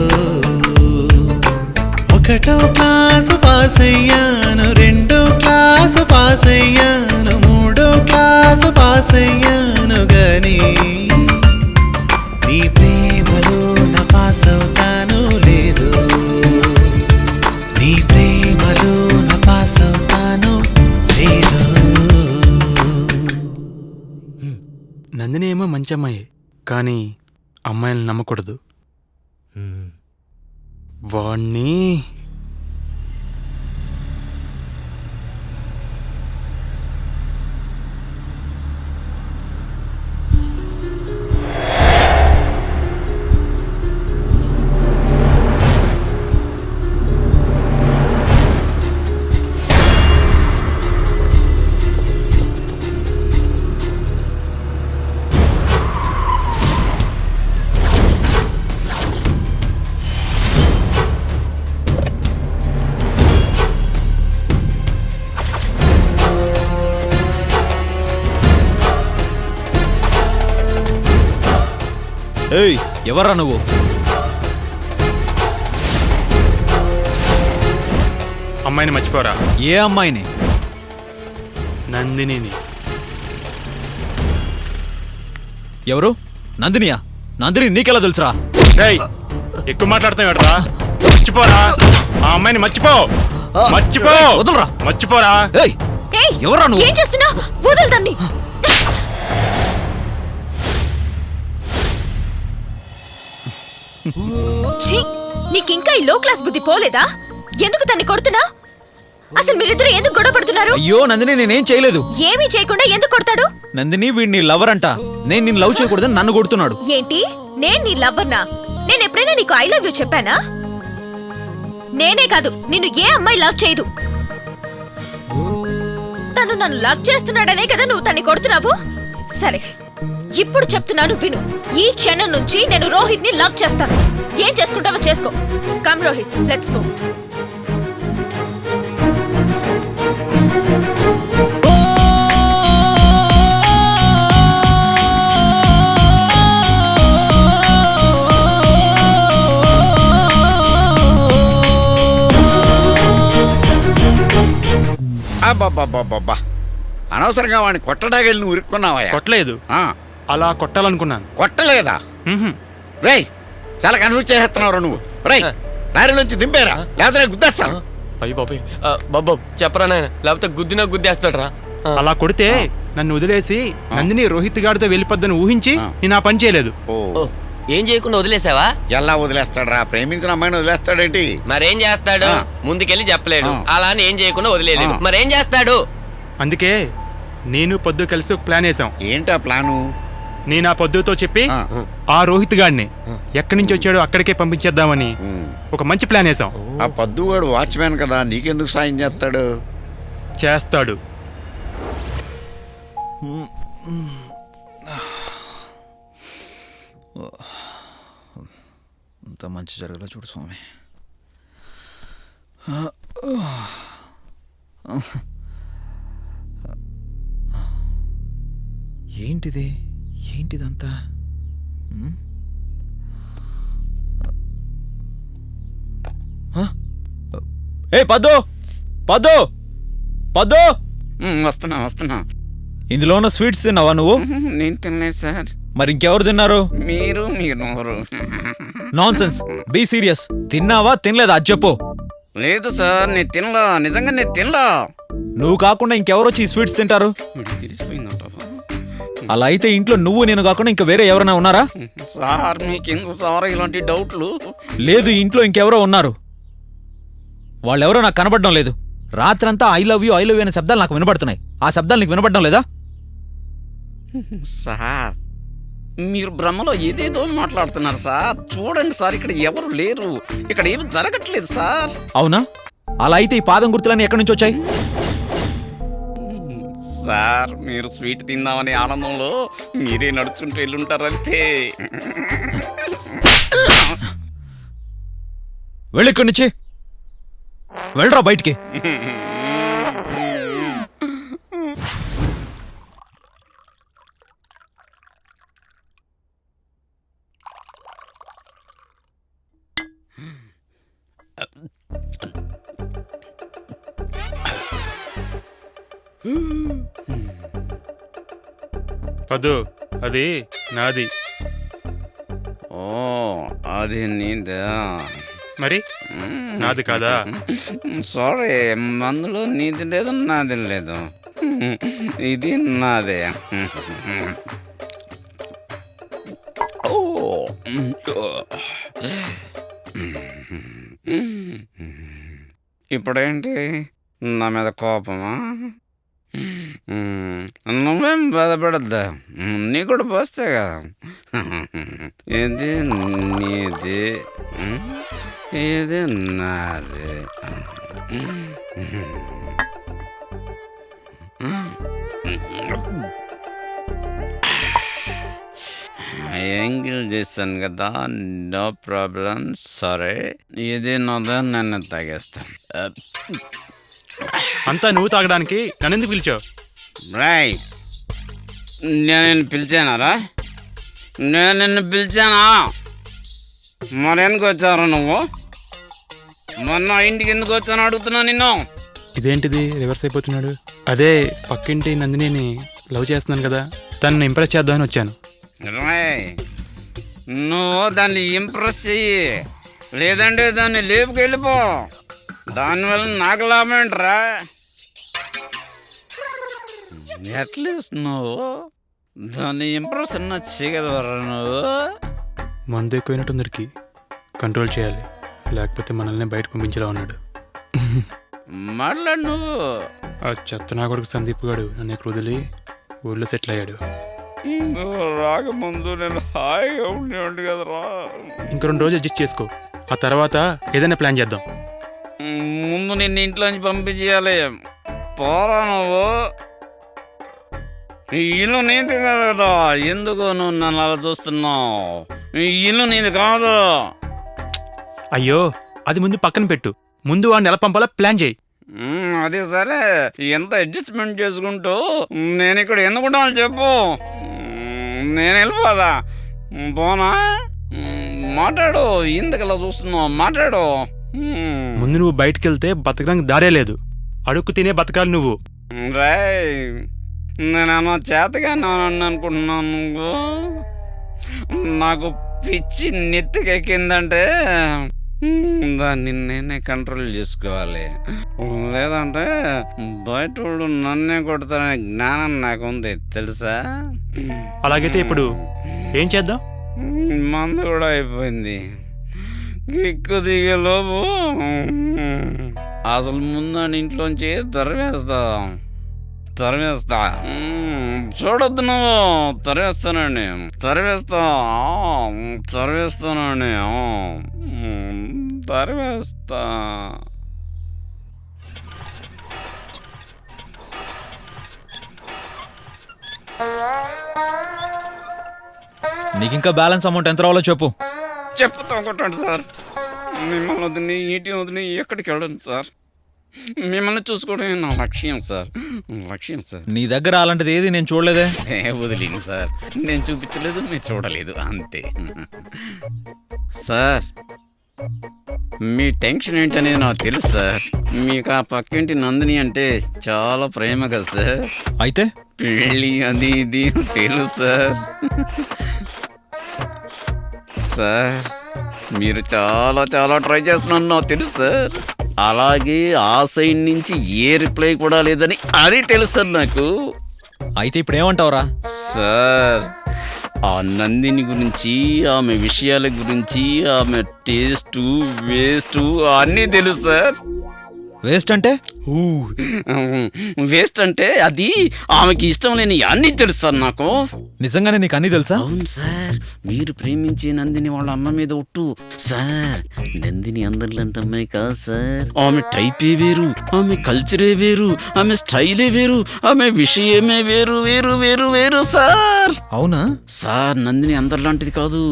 Speaker 18: ఒకటో క్లాసు పాస్ అయ్యాను, రెండో క్లాసు పాస్ అయ్యాను, మూడో క్లాసు పాస్ అయ్యాను గాని నీ ప్రేమలోన పాస్ అవుతానో లేదో, నీ ప్రేమలోన పాస్ అవుతానో లేదో.
Speaker 4: నందిని ఏమో మంచి అమ్మాయి, కానీ అమ్మాయిని నమ్మకూడదు. వాణ్ణి
Speaker 15: ఏయ్, ఎవర్రా నువ్వు?
Speaker 4: అమ్మాయిని మర్చిపోరా.
Speaker 15: ఏ అమ్మాయిని?
Speaker 4: నందినిని.
Speaker 15: ఎవరు? నందినియా? నందిని నీకెలా తెలుసురా?
Speaker 4: ఏయ్, ఎక్కువ మాట్లాడుతున్నావురా. మర్చిపోరా, ఆ అమ్మాయిని మర్చిపో. మర్చిపో.
Speaker 15: వదలరా.
Speaker 4: మర్చిపోరా.
Speaker 15: ఏయ్, ఎవర్రా నువ్వు?
Speaker 7: ఏం చేస్తున్నావు? వదులుతాన్ని. నీకింకా ఈ లో క్లాస్ బుద్ధి పోలేదా? ఎందుకు తన్ని కొడుతున్నా? అసలు మీరిద్దరు ఎందుకు గొడవ పడుతున్నారు?
Speaker 15: అయ్యో నందిని, నేనేం చేయలేదు.
Speaker 7: ఏమీ చేయకుండా ఎందుకు కొడతాడు?
Speaker 15: నందిని వీడిని లవర్ అంట. నేను నిన్ను లవ్ చేయకూడదని నన్ను కొడుతున్నాడు.
Speaker 7: ఏంటి? నేను నీ లవ్వర్నా? నేను ఎప్పుడైనా నీకు ఐ లవ్ యూ చెప్పానా? నేనే కాదు, నిన్ను ఏ అమ్మాయి లవ్ చేయదు. తను నన్ను లవ్ చేస్తున్నాడనే కదా నువ్వు తన్ని కొడుతున్నావు. సరే, ఇప్పుడు చెప్తున్నాను విను. ఈ క్షణం నుంచి నేను రోహిత్ ని లవ్ చేస్తాను. ఏం చేసుకుంటావో చేసుకో. Come Rohit, let's move.
Speaker 2: అబ్బబ్బబ్బబ్బా, అనవసరంగా వాడిని కొట్టడానికి వెళ్ళి నువ్వు ఉరుక్కున్నావా?
Speaker 4: కొట్టలేదు, అలా కొట్టాలనుకున్నాను.
Speaker 2: కొట్టలేదా? రేయ్, చాలా కన్ఫ్యూజ్ చేసేస్తున్నావు నువ్వు. రేయ్, లారీలోంచి దింపేరా, లేకపోతే గుద్దేస్తాను.
Speaker 16: అయ్యి బాబాయ్, బాబు చెప్పరా నాయన, లేకపోతే గుద్దినా గుద్దేస్తాడరా.
Speaker 4: అలా కొడితే నన్ను వదిలేసి నందిని రోహిత్ గారితో వెళ్ళిపోద్దని ఊహించి నేను ఆ పని చేయలేదు.
Speaker 16: ఏం చేయకుండా వదిలేసావా?
Speaker 2: ఎలా వదిలేస్తాడరా? ప్రేమించిన అమ్మాయిని వదిలేస్తాడేంటి?
Speaker 16: మరేం చేస్తాడు? ముందుకెళ్ళి చెప్పలేడు, అలా అని ఏం చేయకుండా వదిలేడు. మరేం చేస్తాడు?
Speaker 4: అందుకే నేను పొద్దు కలిసి ఒక ప్లాన్ వేసాం.
Speaker 2: ఏంటా ప్లాను?
Speaker 4: నేను ఆ పొద్దుతో చెప్పి ఆ రోహిత్ గాడిని ఎక్కడి నుంచి వచ్చాడో అక్కడికే పంపించేద్దామని ఒక మంచి ప్లాన్ వేసాం.
Speaker 2: ఆ పద్దుగాడు వాచ్మ్యాన్ కదా, నీకెందుకు సాయం చేస్తాడు?
Speaker 4: చేస్తాడు.
Speaker 15: అంత మంచి జరగలా చూడు స్వామి. ఏంటిది? ఏంటిదంతా? ఏ పద్దు, పద్దు, పద్దు,
Speaker 12: వస్తున్నా.
Speaker 15: ఇందులో ఉన్న స్వీట్స్ తిన్నావా నువ్వు?
Speaker 12: నేను తినలేదు సార్.
Speaker 15: మరి ఇంకెవరు తిన్నారు?
Speaker 12: మీరు.
Speaker 15: Nonsense, be serious. తిన్నావా తినలేదా అది చెప్పు.
Speaker 12: లేదు సార్, నేను తినలా, నిజంగా నేను తినలా.
Speaker 15: నువ్వు కాకుండా ఇంకెవరు వచ్చి ఈ స్వీట్స్ తింటారు?
Speaker 12: తెలిసిపోయిందంట
Speaker 15: అలా అయితే ఇంట్లో నువ్వు నేను కాకుండా ఇంకా వేరే ఎవరైనా ఉన్నారా?
Speaker 12: సార్ మీకెందుకు సార్ ఇలాంటి డౌట్లు?
Speaker 15: లేదు, ఇంట్లో ఇంకెవరో ఉన్నారు. వాళ్ళెవరో నాకు కనబడడం లేదు. రాత్రంతా ఐ లవ్ యూ అనే శబ్దాలు నాకు వినబడుతున్నాయి. ఆ శబ్దాలు నీకు వినబడడం లేదా?
Speaker 12: సార్ మీరు భ్రమలో ఏదేదో మాట్లాడుతున్నారు సార్. చూడండి సార్, ఇక్కడ ఎవరు లేరు, ఇక్కడ ఏమి జరగట్లేదు సార్.
Speaker 15: అవునా? అలా అయితే ఈ పాదం గుర్తులన్నీ ఎక్కడి నుంచి వచ్చాయి?
Speaker 12: సార్ మీరు స్వీట్ తిందామనే ఆనందంలో మీరే నడుచుకుంటూ వెళ్ళుంటారంతే.
Speaker 15: వెళ్ళిక్కడి నుంచి వెళ్ళరా బయటికి.
Speaker 4: పద్దు, అది నాది.
Speaker 12: ఓ అది నీదా?
Speaker 4: మరి నాది కాదా?
Speaker 12: సారీ, అందులో నీది లేదు, నాది లేదు. ఇది నాదే. ఇప్పుడేంటి నా మీద కోపమా? నువ్వేం బాధపడద్దా, నీ కూడా పోస్తే కదా. ఇది నీది, ఇది నాది. యాంగిల్ చేస్తాను కదా, నో ప్రాబ్లం. సరే, ఇది నాదా, నన్ను తాగేస్తాను.
Speaker 4: అంతా నువ్వు తాగడానికి నన్నెందుకు పిలిచావు?
Speaker 12: రైట్, నేను పిలిచానారా? నేను నిన్ను పిలిచానా? మరెందుకు వచ్చారు నువ్వు? మొన్న ఇంటికి ఎందుకు వచ్చాను అడుగుతున్నా నిన్ను.
Speaker 4: ఇదేంటిది రివర్స్ అయిపోతున్నాడు? అదే పక్కింటి నందినిని లవ్ చేస్తున్నాను కదా, తనని ఇంప్రెస్ చేద్దామని వచ్చాను.
Speaker 12: నువ్వు దాన్ని ఇంప్రెస్ చెయ్యి, లేదంటే దాన్ని లేపుకెళ్ళిపో. దానివల్ల నాకు లాభం ఏంట్రా? అట్లీస్ట్ నువ్వు దాన్ని ఇంప్రెస్ అన్నా చేయగలవరా నువ్వు?
Speaker 4: మందు ఎక్కువైనట్టుందరికి కంట్రోల్ చేయాలి, లేకపోతే మనల్ని బయట పంపించేలా ఉన్నాడు.
Speaker 12: మాట్లాడు నువ్వు.
Speaker 4: ఆ చెత్త నా కొడుకు సందీప్ గాడు నన్ను ఇక్కడ వదిలి ఊళ్ళో సెటిల్ అయ్యాడు.
Speaker 12: రాకముందు నేను హాయిగా ఉండేవాడి కదరా.
Speaker 4: ఇంక 2 రోజులు అడ్జస్ట్ చేసుకో, ఆ తర్వాత ఏదైనా ప్లాన్ చేద్దాం.
Speaker 12: ముందు నిన్ను ఇంట్లోంచి పంపించేయాలి. పోరా నువ్వు. ఇల్లు నీది కదా, ఎందుకు నువ్వు నన్ను అలా చూస్తున్నావు? ఇల్లు నీది కాదు.
Speaker 4: అయ్యో, అది ముందు పక్కన పెట్టు, ముందు వాడిని ఎలా పంపాలో ప్లాన్ చేయి.
Speaker 12: అదే సరే, ఎంత అడ్జస్ట్మెంట్ చేసుకుంటూ నేను ఇక్కడ ఎందుకుంటాను చెప్పు. నేను వెళ్ళిపోదా? పోనా? మాట్లాడు, ఎందుకు అలా చూస్తున్నావు? మాట్లాడు.
Speaker 4: ముందు నువ్వు బయటకు వెళ్తే బతకడానికి దారే లేదు, అడుక్కు తినే బతకాలి నువ్వు.
Speaker 12: రాయ్, నేనేమో చేతగా అనుకుంటున్నాను. నువ్వు నాకు పిచ్చి నెత్తికెక్కిందంటే దాన్ని నేనే కంట్రోల్ చేసుకోవాలి, లేదంటే బయటోడు నన్నే కొడతాననే జ్ఞానం నాకుంది తెలుసా?
Speaker 4: అలాగైతే ఇప్పుడు ఏం చేద్దాం?
Speaker 12: మందు కూడా అయిపోయింది. కిక్కు దిగే లోపు అసలు ముందని ఇంట్లోంచి తరివేస్తా. చూడొద్దు నువ్వు, తరివేస్తానండి. తరివేస్తా.
Speaker 15: నీకింకా బ్యాలెన్స్ అమౌంట్ ఎంత రావాలో చెప్పు.
Speaker 12: చెప్పుతా కొట్టండి సార్. మిమ్మల్ని వదిలి ఇంటిని వదిలి ఎక్కడికి వెళ్ళను సార్. మిమ్మల్ని చూసుకోవడమే నా లక్ష్యం సార్.
Speaker 15: నీ దగ్గర అలాంటిది ఏది నేను చూడలేదే.
Speaker 12: వదిలేను సార్, నేను చూపించలేదు, మీరు చూడలేదు, అంతే. సార్ మీ టెన్షన్ ఏంటనేది నాకు తెలుసు సార్. మీకు ఆ పక్కింటి నందిని అంటే చాలా ప్రేమ కదా సార్.
Speaker 15: అయితే
Speaker 12: పెళ్ళి అది ఇది తెలుసు సార్. సార్ మీరు చాలా చాలా ట్రై చేస్తున్నాను నాకు తెలుసు సార్. అలాగే ఆ సైడ్ నుంచి ఏ రిప్లై కూడా లేదని అది తెలుసు సార్ నాకు.
Speaker 15: అయితే ఇప్పుడు ఏమంటావురా?
Speaker 12: సార్ ఆ నందిని గురించి, ఆమె విషయాల గురించి, ఆమె టేస్టు వేస్టు అన్నీ తెలుసు సార్.
Speaker 15: వేస్ట్ అంటే
Speaker 12: వేస్ట్ అంటే అది ఆమెకి ఇష్టం లేని అన్నీ తెలుసు సార్ నాకు.
Speaker 15: నిజంగానే నీకు అన్నీ తెలుసా?
Speaker 12: అవును సార్, మీరు ప్రేమించే నందిని వాళ్ళ అమ్మ మీద ఒట్టు సార్. నందిని అందరిలాంటి అమ్మాయి కాదు సార్. ఆమె టైపే వేరు, ఆమె కల్చరే వేరు, ఆమె స్టైలే వేరు, ఆమె విషయమే వేరు వేరు వేరు వేరు సార్.
Speaker 15: అవునా
Speaker 12: సార్? నందిని అందరిలాంటిది కాదు.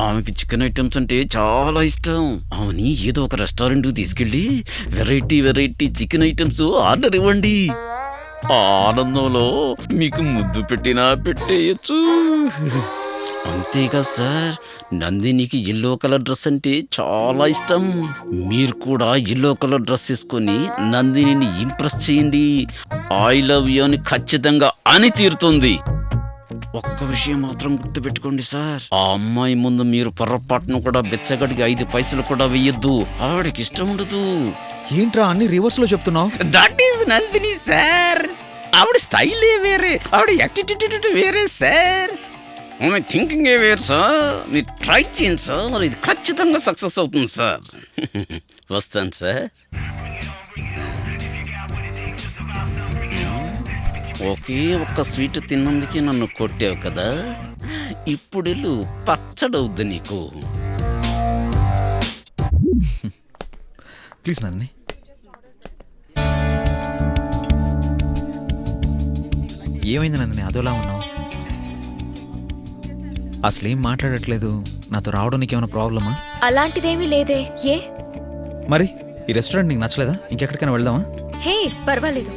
Speaker 12: ఆమెకి చికెన్ ఐటమ్స్ అంటే చాలా ఇష్టం. ఆమెని ఏదో ఒక రెస్టారెంట్కి తీసుకెళ్ళి వెరైటీ చికెన్ ఐటమ్స్ ఆర్డర్ ఇవ్వండి. ఆ ఆనందంలో మీకు ముద్దు పెట్టినా పెట్టేయచ్చు. అంతేగా సార్, నందినికి ఎల్లో కలర్ డ్రెస్ అంటే చాలా ఇష్టం. మీరు కూడా ఎల్లో కలర్ డ్రెస్ వేసుకొని నందినిని ఇంప్రెస్ చేయండి. ఐ లవ్ యూ అని ఖచ్చితంగా అని తీరుతుంది. ఒక్క విషయం మాత్రం గుర్తుపెట్టుకోండి సార్, ఆ అమ్మాయి ముందు మీరు పొరపాటును కూడా బెచ్చగడికి 5 పైసలు కూడా వేయొద్దు. ఆవిడకి ఇష్టం ఉండదు.
Speaker 15: ఏంట్రా అన్ని రివర్స్ లో చెప్తున్నావు?
Speaker 12: That is Nandini sir. ఆవిడ స్టైలే వేరే, ఆవిడ యాటిట్యూడ్ వేరే సార్. ఆమె థింకింగే వేరు సార్. మీరు ట్రై చేయండి సార్, ఇది ఖచ్చితంగా సక్సెస్ అవుతుంది సార్. వస్తాను సార్. ఒకే ఒక్క స్వీట్ తిన్నందుకే నన్ను కొట్టావు కదా, ఇప్పుడు పచ్చడవుద్ది నీకు.
Speaker 15: ప్లీజ్ నందిని. ఏమైంది నందిని, అదోలా ఉన్నావు? అసలేం మాట్లాడట్లేదు. నాతో రావడం నీకేమైనా ప్రాబ్లమా?
Speaker 7: అలాంటిదేమీ లేదే. ఏ
Speaker 15: మరి ఈ రెస్టారెంట్ నీకు నచ్చలేదా? ఇంకెక్కడికైనా వెళ్దామా?
Speaker 7: హే పర్వాలేదు.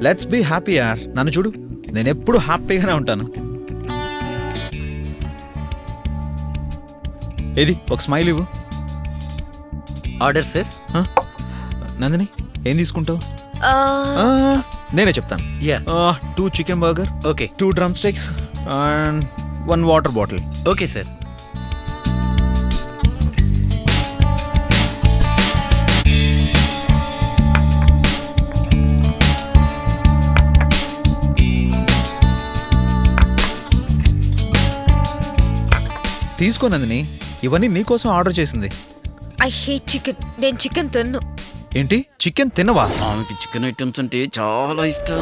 Speaker 15: లెట్స్ బీ హ్యాపీ యార్. నన్ను చూడు, నేను ఎప్పుడు హ్యాపీగానే ఉంటాను. ఏది ఒక స్మైల్ ఇవ్వు.
Speaker 5: Order sir.
Speaker 15: నందిని ఏం తీసుకుంటావు? నేనే చెప్తాను. 2 chicken burger,
Speaker 5: okay,
Speaker 15: 2 drum sticks and 1 water bottle.
Speaker 5: Okay sir.
Speaker 15: తీసుకో నందిని, ఇవన్నీ నీకోసం ఆర్డర్ చేసింది.
Speaker 7: I hate chicken. నేను చికెన్ తిన్ను.
Speaker 15: ఏంటి చికెన్ తినవా?
Speaker 12: ఆమెకి చికెన్ ఐటమ్స్ అంటే చాలా ఇష్టం.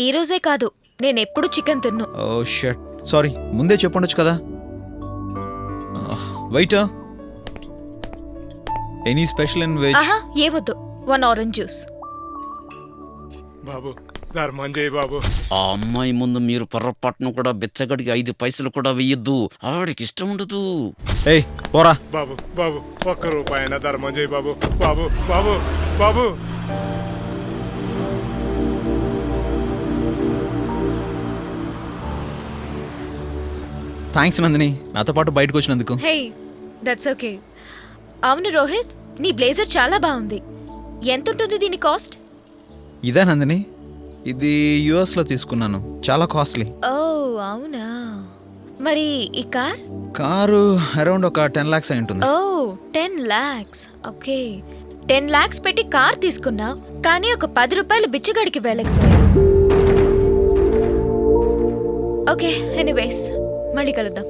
Speaker 7: ఈ రోజే కాదు, నేను ఎప్పుడు చికెన్ తిన్ను.
Speaker 15: ఓ షట్, సారీ, ముందే చెప్పుండొచ్చు కదా. Waiter, any special in veg?
Speaker 7: ఆహా ఏవద్దు, 1 ఆరెంజ్ జ్యూస్.
Speaker 4: బాబు ధర్మం చేయి బాబు.
Speaker 12: ఆ అమ్మాయి ముందు మీరు పొరపాటును కూడా బెచ్చగడికి 5 పైసలు కూడా వేయొద్దు. ఆవిడకి ఇష్టం ఉండదు.
Speaker 15: ఏయ్ పోరా.
Speaker 4: బాబు బాబు ఒక్క రూపాయన ధర్మం చేయి బాబు. బాబు బాబు బాబు.
Speaker 15: థ్యాంక్స్ నందిని, నాతో పాటు బయటకు వచ్చినందుకు.
Speaker 7: Hey that's okay. అవును రోహిత్, నీ బ్లేజర్ చాలా బాగుంది. ఎంత ఉంటుంది దీని కాస్ట్?
Speaker 15: ఇదే నందిని, ఇది యుఎస్ లో తీసుకున్నాను, చాలా కాస్ట్లీ.
Speaker 7: ఓ అవునా. మరి ఈ
Speaker 15: కారు అరౌండ్ ఒక 10 lakhs అయి ఉంటుంది.
Speaker 7: ఓ 10 lakhs. ఓకే, 10 lakhs పెట్టి కార్ తీసుకున్నావు, కానీ ఒక 10 రూపాయలు బిచ్చగాడికి వెళ్ళకపోయావు. ఓకే ఎనీవేస్, మళ్ళీ కలుద్దాం.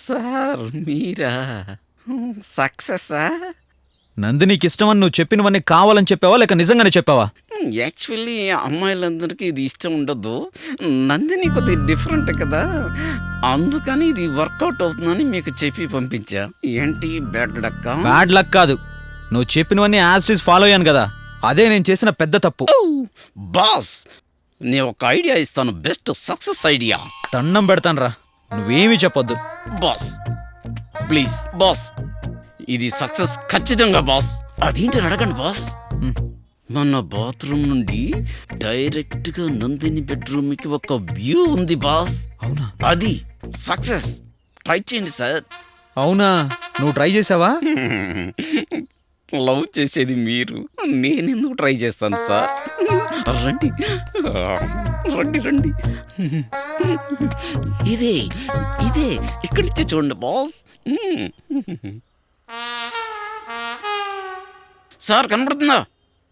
Speaker 12: సార్ మీరా? సక్సెస్సా?
Speaker 15: నందినికి ఇష్టమని నువ్వు చెప్పినవన్నీ కావాలని చెప్పావా లేక నిజంగానే చెప్పావా?
Speaker 12: యాక్చువల్లీ అమ్మాయిలందరికీ ఇది ఇష్టం ఉండదు. నందిని కొద్దిగా డిఫరెంట్ కదా, అందుకని ఇది వర్కౌట్ అవుతుందని మీకు చెప్పి పంపించా. ఏంటి బ్యాడ్ లక్?
Speaker 15: బ్యాడ్ లక్ కాదు, నువ్వు చెప్పినవన్నీ యాజ్ ఇట్ ఈస్ ఫాలో అయ్యాను కదా, అదే నేను చేసిన పెద్ద తప్పు.
Speaker 12: బాస్, నేను ఒక ఐడియా ఇస్తాను, బెస్ట్ సక్సెస్ ఐడియా.
Speaker 15: దండం పెడతానురా, నువ్వేమీ చెప్పొద్దు.
Speaker 12: బాస్ ప్లీజ్ బాస్, ఇది సక్సెస్ ఖచ్చితంగా బాస్. అదేంటని అడగండి బాస్. మన బాత్రూమ్ నుండి డైరెక్ట్ గా నందిని బెడ్రూమ్ కి ఒక వ్యూ ఉంది బాస్.
Speaker 15: అవునా?
Speaker 12: అది సక్సెస్. ట్రై చేయండి సార్.
Speaker 15: అవునా, నువ్వు ట్రై చేసావా?
Speaker 12: లవ్ చేసేది మీరు, నేనెందుకు ట్రై చేస్తాను సార్? రండి రండి రండి, ఇదే ఇదే ఇక్కడి నుంచి చూడండి బాస్. సార్ కనబడుతుందా?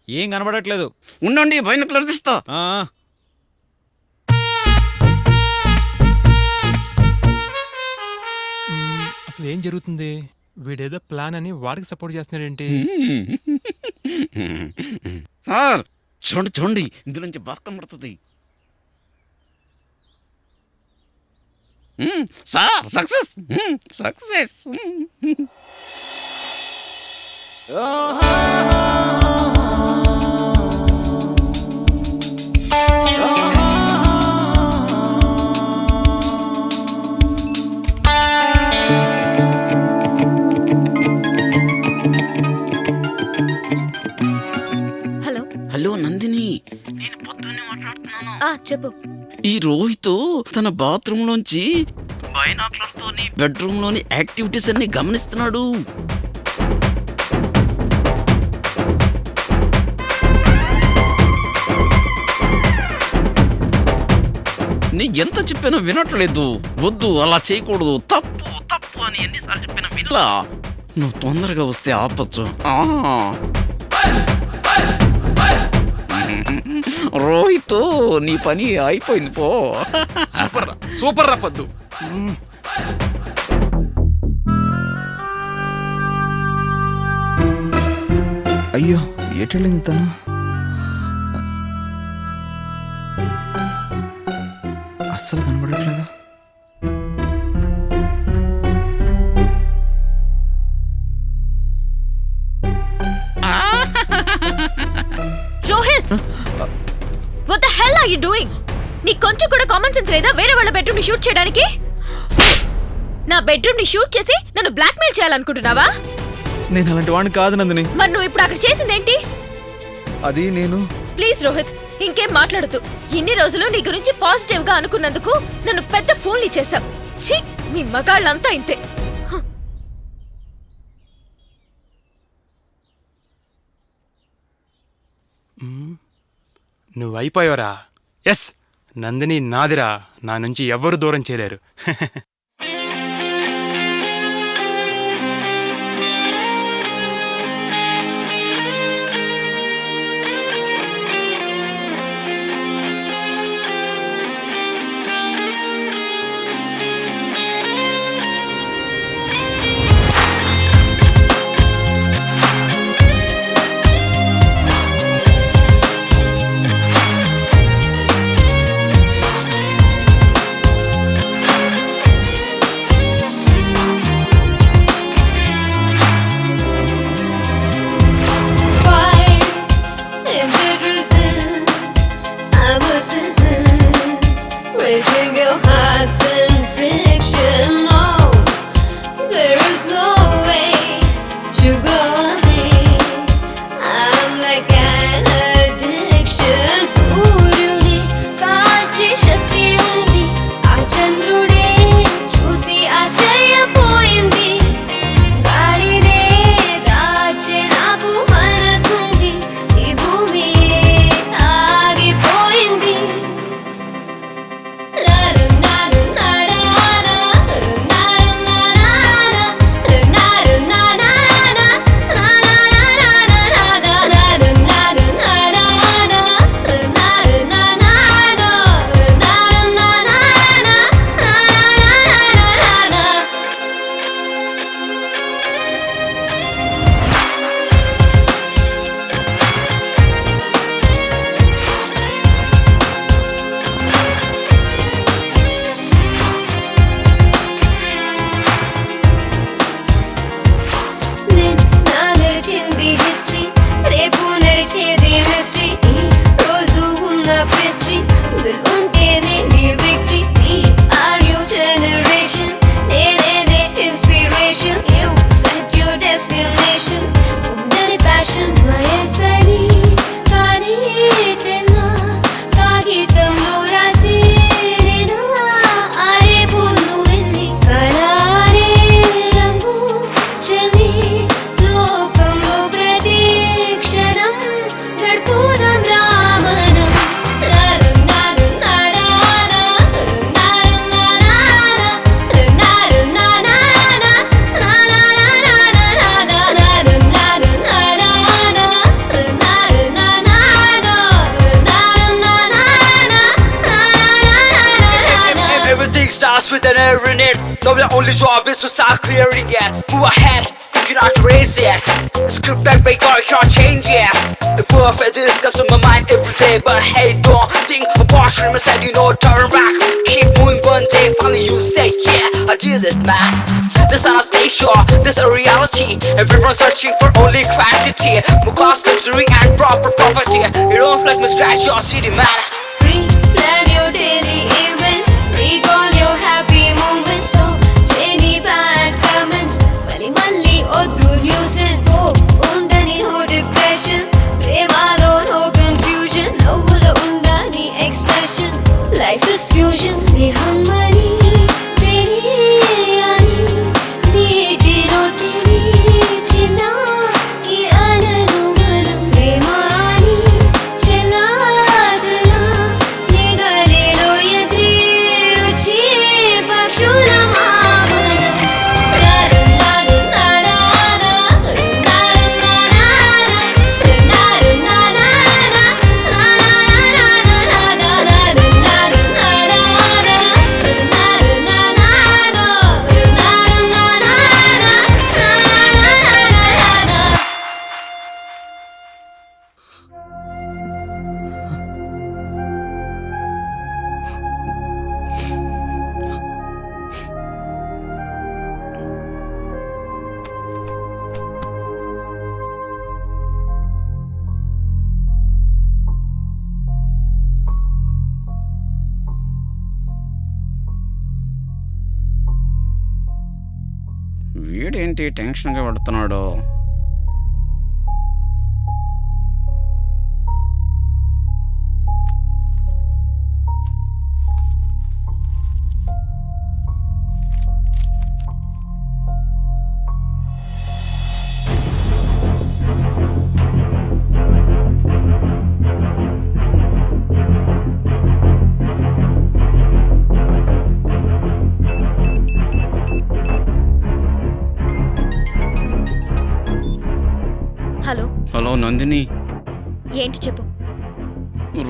Speaker 15: ఏం కనబడట్లేదు.
Speaker 12: ఉండండి, బైనాక్యులర్ తీస్తా.
Speaker 4: అసలు ఏం జరుగుతుంది? వీడేదో ప్లాన్ అని వాడికి సపోర్ట్ చేస్తున్నాడేంటి?
Speaker 12: సార్ చూడండి చూడండి, ఇందులో నుంచి బాగా కనబడుతుంది. Sir success success.
Speaker 7: Hello
Speaker 12: hello Nandini,
Speaker 7: చెప్పు.
Speaker 12: ఈ రోహిత్ తన బాత్రూమ్ లోంచి బెడ్రూమ్ లోని యాక్టివిటీస్ అన్ని గమనిస్తున్నాడు. నీ ఎంత చెప్పినా వినట్లేదు. వద్దు, అలా చేయకూడదు, తప్పు తప్పు అని ఎన్నిసార్లు చెప్పినా వినలా. నువ్వు తొందరగా వస్తే ఆపచ్చు. రోహిత్, నీ పని అయిపోయింది పో.
Speaker 4: సూపర్ సూపర్ రా పద్దు.
Speaker 15: అయ్యో, ఎటెళ్ళింది తను? అస్సలు కనబడట్లేదు.
Speaker 7: Rohit, what the hell are you doing? నీకు కొంచెం కూడా కామన్ సెన్స్ లేదా? వేరే వాళ్ళ బెడ్రూమ్ ని షూట్ చేయడానికి నా బెడ్రూమ్ ని షూట్ చేసి నన్ను బ్లాక్మెయిల్ చేయాలనుకుంటున్నావా?
Speaker 15: నేను అలాంటి వాడిని కాదు నందిని.
Speaker 7: మరి నువ్వు ఇప్పుడు అక్కడ చేసిందేంటి?
Speaker 15: అది నేను.
Speaker 7: ప్లీజ్ రోహిత్, ఇంకేం మాట్లాడద్దు. ఇన్ని రోజులు నీ గురించి పాజిటివ్ గా అనుకున్నందుకు నన్ను పెద్ద ఫోన్లు చేశావు. ఛీ, మీ మగాళ్ళంతా ఇంతే.
Speaker 4: నువ్వు అయిపోయావరా. ఎస్, నందిని నాదిరా. నా నుంచి ఎవ్వరు దూరం చేయలేరు.
Speaker 3: clearing it. Now your only job is to start clearing it. Move ahead, you cannot erase it. Script back, make all you can't change it. The full of this comes to my mind every day, but hey, don't think about dream instead, you know, turn back. Keep moving one day, finally you say, yeah, I did it, man. This not a station, this a reality. Everyone's searching for only quantity. More cost, luxury and proper property. You don't flex me, scratch your city, man.
Speaker 6: Plan your daily events, recall your happy moments. Stop any bad comments. Vali malli oddu nuisance. Oh, undani no depression. Premalo no confusion. Novula undani expression. Life is fusion. Sneham mari teriyani. Neetilo teri chinna. Ee alalu manam premani chila chila. నిగలిలో ఎదిరిచి పక్షుల మామనం రరునారు నారాన రరునారు నారాన రరునారు నారాన రరునారు నారాన రరునారు నారాన రరునారు నారాన.
Speaker 12: వీడేంటి టెన్షన్గా పడుతున్నాడు?
Speaker 7: Hello,
Speaker 12: hello Nandini,
Speaker 7: ఏంటి చెప్పు.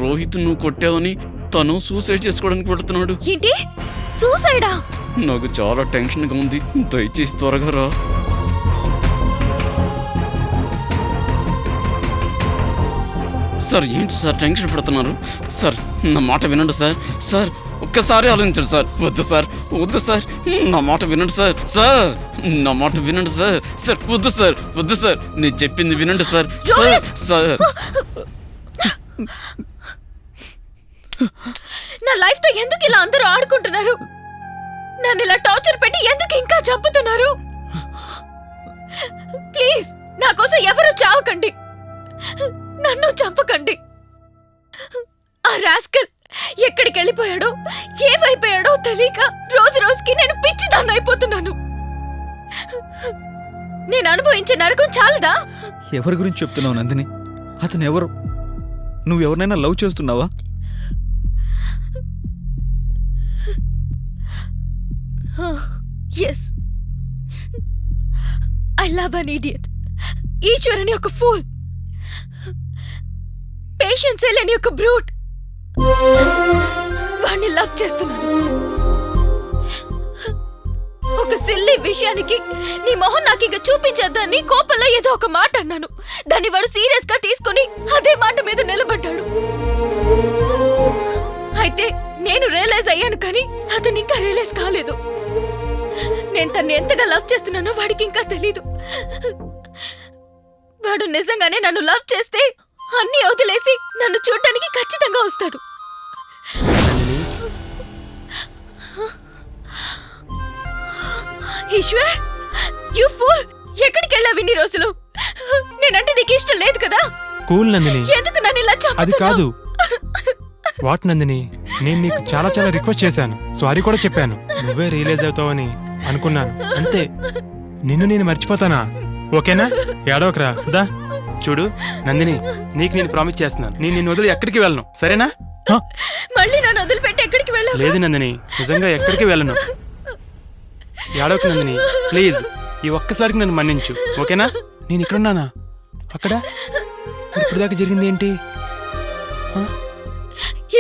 Speaker 12: రోహిత్ నువ్వు కొట్టావని తను suicide చేసుకోవడానికి పెడుతున్నాడు.
Speaker 7: ఏంటి సూసైడా?
Speaker 12: నాకు చాలా టెన్షన్గా ఉంది, దయచేసి త్వరగా రా. సార్ ఏంటి సార్ టెన్షన్ పడుతున్నారు? సార్ నా మాట వినండి సార్. సార్ ఒక్కసారి ఆలోచించండి సార్. వద్దు సార్, వద్దు సార్, నా మాట వినండి సార్. సార్ నా మాట వినండి సార్. సార్ వద్దు సార్, వద్దు సార్, నేను చెప్పింది వినండి సార్. సార్ సార్
Speaker 7: నా లైఫ్ తో ఎందుకు ఇలా అందరూ ఆడుకుంటున్నారు? నన్ను ఇలా టార్చర్ పెట్టి ఎందుకు ఇంకా చంపుతున్నారు? ప్లీజ్ నా కోసం ఎవరు చావకండి, నన్ను చంపకండి. ఆ రాస్కల్ ఎక్కడికి వెళ్ళిపోయాడో, ఏమైపోయాడో తెలియక రోజు రోజుకి నేను పిచ్చిదాన్ని అయిపోతున్నాను. నేను అనుభవించే నరకం చాలదా?
Speaker 15: ఎవరి గురించి చెప్తున్నావు నందిని? అతను ఎవరు? నువ్వెవరినైనా లవ్ చేస్తున్నావా?
Speaker 7: Yes, I love an idiot. Eshwar అని ఒక ఫూల్, పేషెన్స్ లేని ఒక బ్రూట్. వాణ్ణి లవ్ చేస్తున్నాను. ఒక సిల్లీ విషయానికి నీ మొహం నాకు ఇక చూపించేద్దని కోపంలో ఏదో ఒక మాట అన్నాను. దాన్ని వాడు సీరియస్ గా తీసుకుని అదే మాట మీద నిలబడ్డాడు. అయితే నేను రియలైజ్ అయ్యాను, కానీ అతను ఇంకా రియలైజ్ కాలేదు. నేను తన్ని ఎంతగా లవ్ చేస్తున్నానో వాడికి ఇంకా తెలీదు. వాడు నిజంగానే నన్ను లవ్ చేస్తే అన్ని వదిలేసి నన్ను చూడటానికి ఖచ్చితంగా వస్తాడు. ఈశ్వర్, యు ఫూల్, ఎక్కడికి వెళ్ళావు ఇన్ని రోజులు? నేనంటే నీకు ఇష్టం లేదు కదా?
Speaker 4: కూల్ నందిని,
Speaker 7: ఎందుకు నన్ను ఇలా
Speaker 4: అది
Speaker 7: చంపుతున్నావు?
Speaker 4: కాదు. వాట్ నందిని, నేను నీకు చాలా చాలా రిక్వెస్ట్ చేశాను, సారీ కూడా చెప్పాను. నువ్వే రియలైజ్ అవుతావని అనుకున్నాను, అంతే. నిన్ను నేను మర్చిపోతానా? ఓకేనా? ఏడవకరా, దా. చూడు నందిని, నీకు నేను ప్రామిస్ చేస్తున్నాను, నేను నిన్ను వదిలి ఎక్కడికి వెళ్ళను, సరేనా?
Speaker 7: మళ్ళీ నన్ను వదిలిపెట్టి ఎక్కడికి వెళ్ళావు?
Speaker 4: లేదు నందిని, నిజంగా ఎక్కడికి వెళ్ళను. ఏడవకు నందిని, ప్లీజ్, ఈ ఒక్కసారికి నన్ను మన్నించు, ఓకేనా? నేను ఇక్కడున్నానా? అక్కడ ఇప్పుడు దాకా జరిగింది ఏంటి?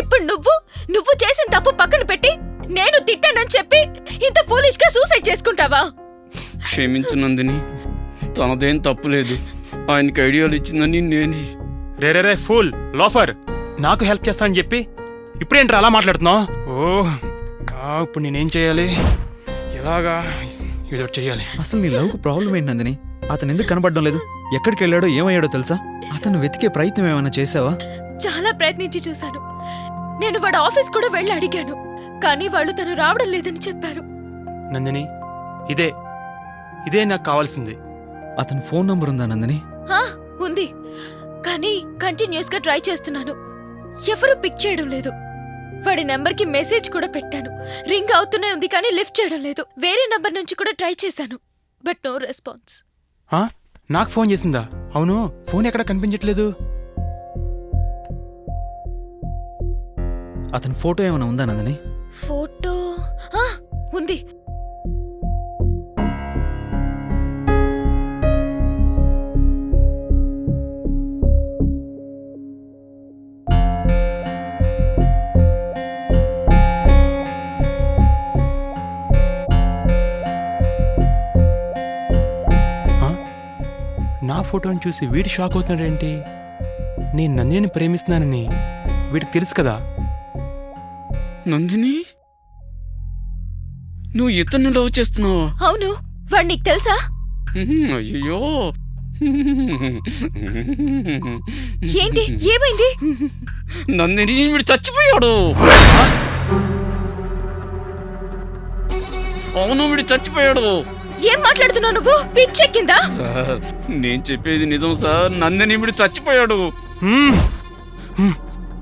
Speaker 7: ఇప్పుడు నువ్వు చేసిన తప్పు పక్కన పెట్టి నేను తిట్టానని చెప్పి ఇంత ఫూలిష్ గా సూసైడ్ చేసుకుంటావా?
Speaker 12: క్షమించు నందిని, తనదేం తప్పులేదు. ఆయనకి ఐడియాలు ఇచ్చిందని నేను.
Speaker 4: రే ఫూల్ లోఫర్, నాకు హెల్ప్ చేస్తానని చెప్పి ఇప్పుడేంట్రా అలా మాట్లాడుతున్నావు? ఇప్పుడు నేనేం చేయాలి? ఎలాగా ఏదో చెయ్యాలి.
Speaker 15: అసలు నీ లవ్కు ప్రాబ్లం ఏంటి నందిని? అతను ఎందుకు కనబడడం లేదు? ఎక్కడికి వెళ్ళాడో ఏమయ్యాడో తెలుసా? అతను వెతికే ప్రయత్నం ఏమైనా చేసావా?
Speaker 7: చాలా ప్రయత్నించి చూశాను. నేను వాడు ఆఫీస్ కూడా వెళ్ళి అడిగాను, కానీ వాళ్ళు తను రావడం లేదని చెప్పారు.
Speaker 4: నందిని, ఇదే నాకు కావాల్సింది.
Speaker 15: అతని ఫోన్ నంబర్ ఉందా నందిని?
Speaker 7: ఉంది, కానీ కంటిన్యూస్ గా ట్రై చేస్తున్నాను. ఎవరు పిక్ చేయడం లేదు. వాడి నెంబర్ కి మెసేజ్ కూడా పెట్టాను, రింగ్ అవుతూనే ఉంది కానీ లిఫ్ట్ చేయడం లేదు. వేరే నంబర్ నుంచి కూడా ట్రై చేశాను, బట్ నో రెస్పాన్స్.
Speaker 4: నాకు ఫోన్ చేసిందా? అవును, ఫోన్ ఎక్కడ కనిపించట్లేదు.
Speaker 15: అతని ఫోటో ఏమైనా ఉందా నందిని?
Speaker 7: ఫోటో ఉంది.
Speaker 4: నా ఫోటోని చూసి వీడు షాక్ అవుతున్నాడేంటి? నేను నందిని ప్రేమిస్తున్నానని వీడికి తెలుసు కదా.
Speaker 12: నందిని, నువ్వు ఇతన్ని లవ్ చేస్తున్నావా?
Speaker 7: అవును, వాడు నీకు తెలుసా?
Speaker 12: అయ్యో,
Speaker 7: ఏంటి, ఏమైంది?
Speaker 12: నందిని, వీడు చచ్చిపోయాడు. అవును, వీడు చచ్చిపోయాడు.
Speaker 7: ఏం మాట్లాడుతున్నావు నువ్వు? పిచ్చెక్కిందా?
Speaker 12: సార్, నేను చెప్పేది నిజం సార్. నందిని, వీడు చచ్చిపోయాడు.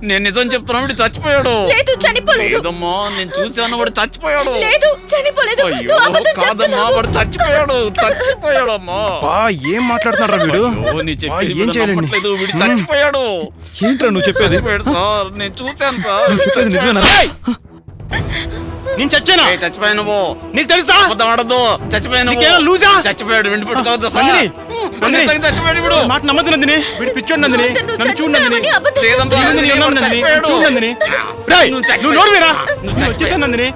Speaker 12: నేను నిజం చెప్తున్నా, వీడు చచ్చిపోయాడు.
Speaker 7: లేదు, చనిపోలేదు.
Speaker 12: లేదమ్మా, నేను చూశాను, వాడు చచ్చిపోయాడు.
Speaker 7: లేదు, చనిపోలేదు.
Speaker 12: అయ్యో, కాదమ్మా, వాడు చచ్చిపోయాడు. చచ్చిపోయాడమ్మా.
Speaker 4: ఏం మాట్లాడుతున్నారా వీడు?
Speaker 12: నీ చెప్పేది ఏం చేయలేదు, వీడు చచ్చిపోయాడు.
Speaker 4: ఏంట్రా నువ్వు చెప్పేది?
Speaker 12: చచ్చిపోయాడు సార్, నేను చూశాను సార్.
Speaker 4: నువ్వు చెప్పేది నిజమేనా? నేను చచ్చానా?
Speaker 12: చచ్చిపోయాను నువ్వు.
Speaker 4: నీకు తెలుసా?
Speaker 12: అబద్ధం ఆడద్దు. చచ్చిపోయాను.
Speaker 4: లూజా?
Speaker 12: చచ్చిపోయాడు. వెండి పట్టుకోవద్దు సార్. చచ్చిపోయాడు వీడు.
Speaker 4: మాట నమ్మద్దు నందిని, వీడు పిచ్చోడు నందిని. నన్ను చూడు నందిని.
Speaker 12: లేదమ్మా, చచ్చిపోయాడు.
Speaker 4: నువ్వు నోరువేరా? వచ్చేసాను నందిని.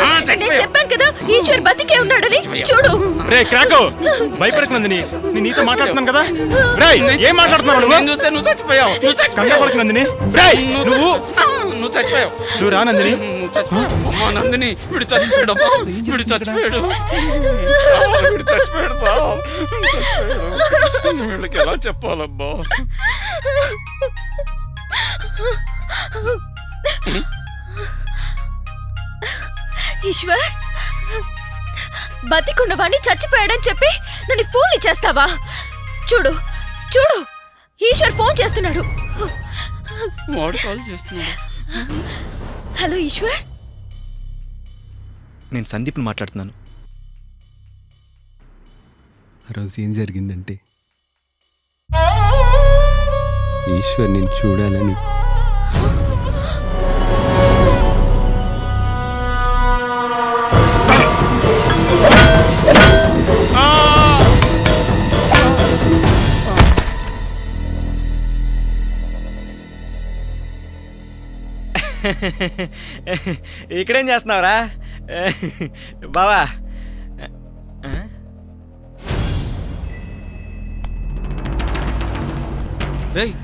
Speaker 7: నేను చెప్పాను కదా, ఈశ్వర్ బతికే ఉన్నాడని. చూడు.
Speaker 4: రే క్రాకో, భయపడకు నందిని, నేను నీతో మాట్లాడుతున్నాను కదా. రే, ఏం మాట్లాడుతున్నావు నువ్వు?
Speaker 12: నేను చూస్తే నువ్వు చచ్చిపోయావు. నువ్వు చచ్చిపోయావు.
Speaker 4: పడకు నందిని. రే,
Speaker 12: నువ్వు చచ్చిపోయావు.
Speaker 4: నువ్వు రా నందిని.
Speaker 12: అమ్మా నందిని, వీడు చచ్చిపోయాడు. వీడు చచ్చిపోయాడు. వీడు చచ్చిపోయాడు సార్. చచ్చిపోయాడు. వీళ్ళకి ఎలా చెప్పాలమ్మా?
Speaker 7: ఈశ్వర్, బతికున్నవాణ్ణి చచ్చిపోయాడని చెప్పి నన్ను ఫోన్ చేస్తావా? చూడు చూడు, ఈశ్వర్ ఫోన్ చేస్తున్నాడు.
Speaker 12: వాడు కాల్ చేస్తున్నాడు.
Speaker 7: హలో ఈశ్వర్.
Speaker 5: నేను సందీప్ని మాట్లాడుతున్నాను.
Speaker 1: ఆ రోజు ఏం జరిగిందంటే, ఈశ్వర్ నేను చూడాలని
Speaker 5: ఇక్కడేం చేస్తున్నావురా బావా?
Speaker 8: రేయ్,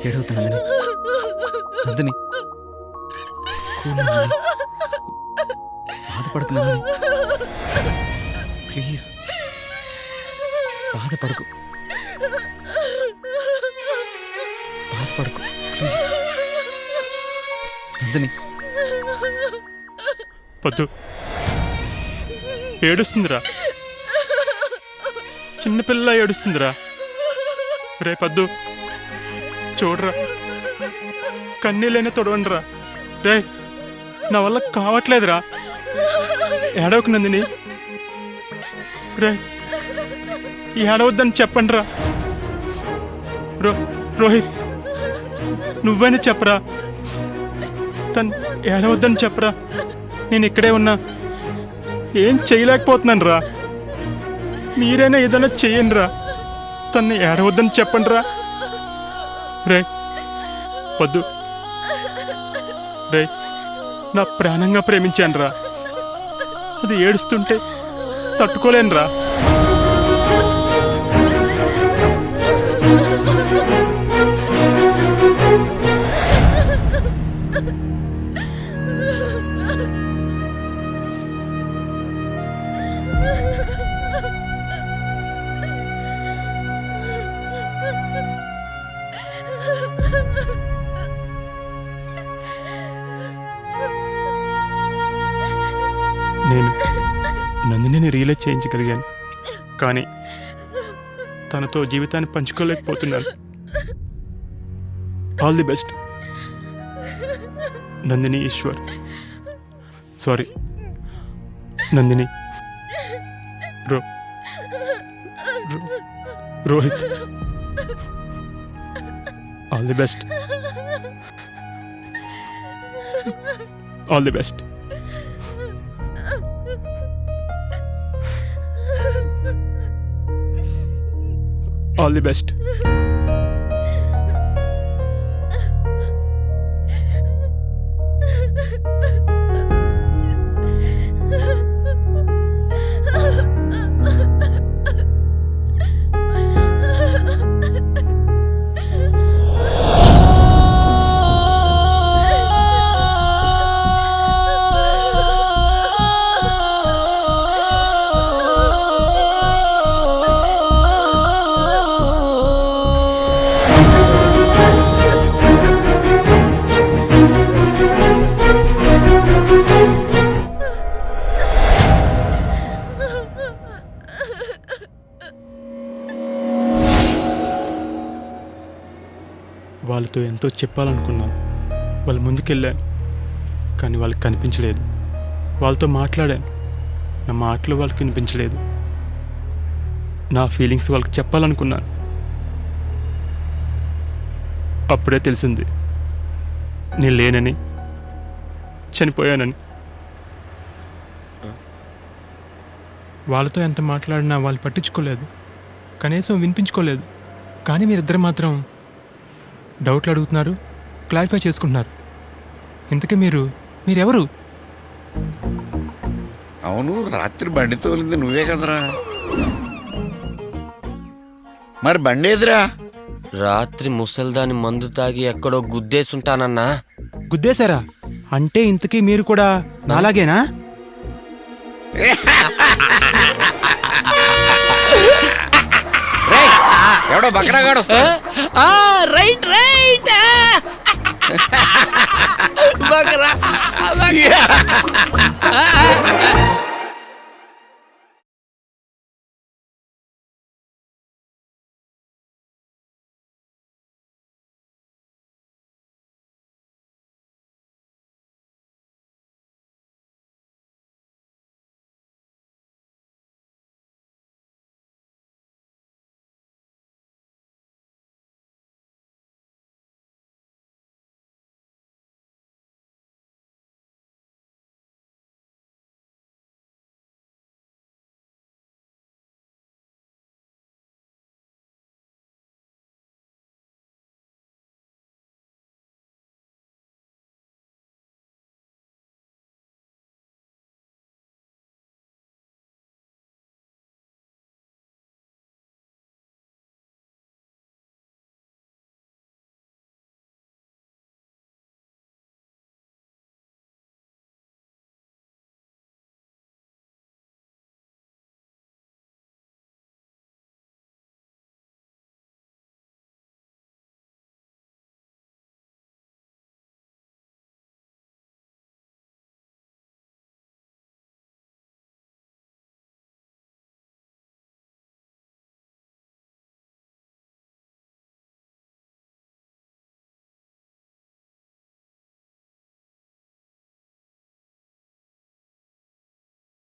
Speaker 5: ఏడవద్దు నందిని. నందిని కూల్ నందిని. బాధపడకు నందిని, ప్లీజ్ బాధపడకు, బాధపడకు ప్లీజ్ నందిని.
Speaker 4: పొద్దు ఏడుస్తుందిరా, చిన్నపిల్ల ఏడుస్తుందిరా. రే పద్దు చూడరా, కన్నీళ్ళైనా తొడవండిరా. రే నా వల్ల కావట్లేదురా, ఏడవకు నందిని. రే ఏడవద్దని చెప్పండిరా. రోహిత్ నువ్వైనా చెప్పరా, తను ఏడవద్దని చెప్పరా. నేను ఇక్కడే ఉన్నా, ఏం చేయలేకపోతున్నాను రా. మీరైనా ఏదైనా చెయ్యండి రా, తన్ని ఏడవద్దని చెప్పండి రా. రే వద్దు, రే నా ప్రాణంగా ప్రేమించాను రా, అది ఏడుస్తుంటే తట్టుకోలేను రా. నేను నందినిని రియలైజ్ చేయించగలిగాను, కానీ తనతో జీవితాన్ని పంచుకోలేకపోతున్నాను. All the best Nandini. Eshwar sorry Nandini. Rohit all the best, all the best. All the best. వాళ్ళతో ఎంతో చెప్పాలనుకున్నాను, వాళ్ళ ముందుకెళ్ళాను, కానీ వాళ్ళకి కనిపించలేదు. వాళ్ళతో మాట్లాడాను, నా మాటలు వాళ్ళకి వినిపించలేదు. నా ఫీలింగ్స్ వాళ్ళకి చెప్పాలనుకున్నాను, అప్పుడే తెలిసింది నేను లేనని, చనిపోయానని. వాళ్ళతో ఎంత మాట్లాడినా వాళ్ళు పట్టించుకోలేదు, కనీసం వినిపించుకోలేదు. కానీ మీరిద్దరు మాత్రం డౌట్లు అడుగుతున్నారు, క్లారిఫై చేసుకుంటున్నారు. ఇంతకీ మీరెవరు?
Speaker 2: అవును, రాత్రి బండి తోలింది నువ్వే కదరా. మరి బండి ఏదిరా?
Speaker 16: రాత్రి ముసల్దాని మందు తాగి ఎక్కడో గుద్దేసుంటానన్నా.
Speaker 4: గుద్దేశారా? అంటే ఇంతకీ మీరు కూడా నాలాగేనా?
Speaker 2: ఎవడో బక్రాగాడు వస్తా.
Speaker 16: Right right బకరా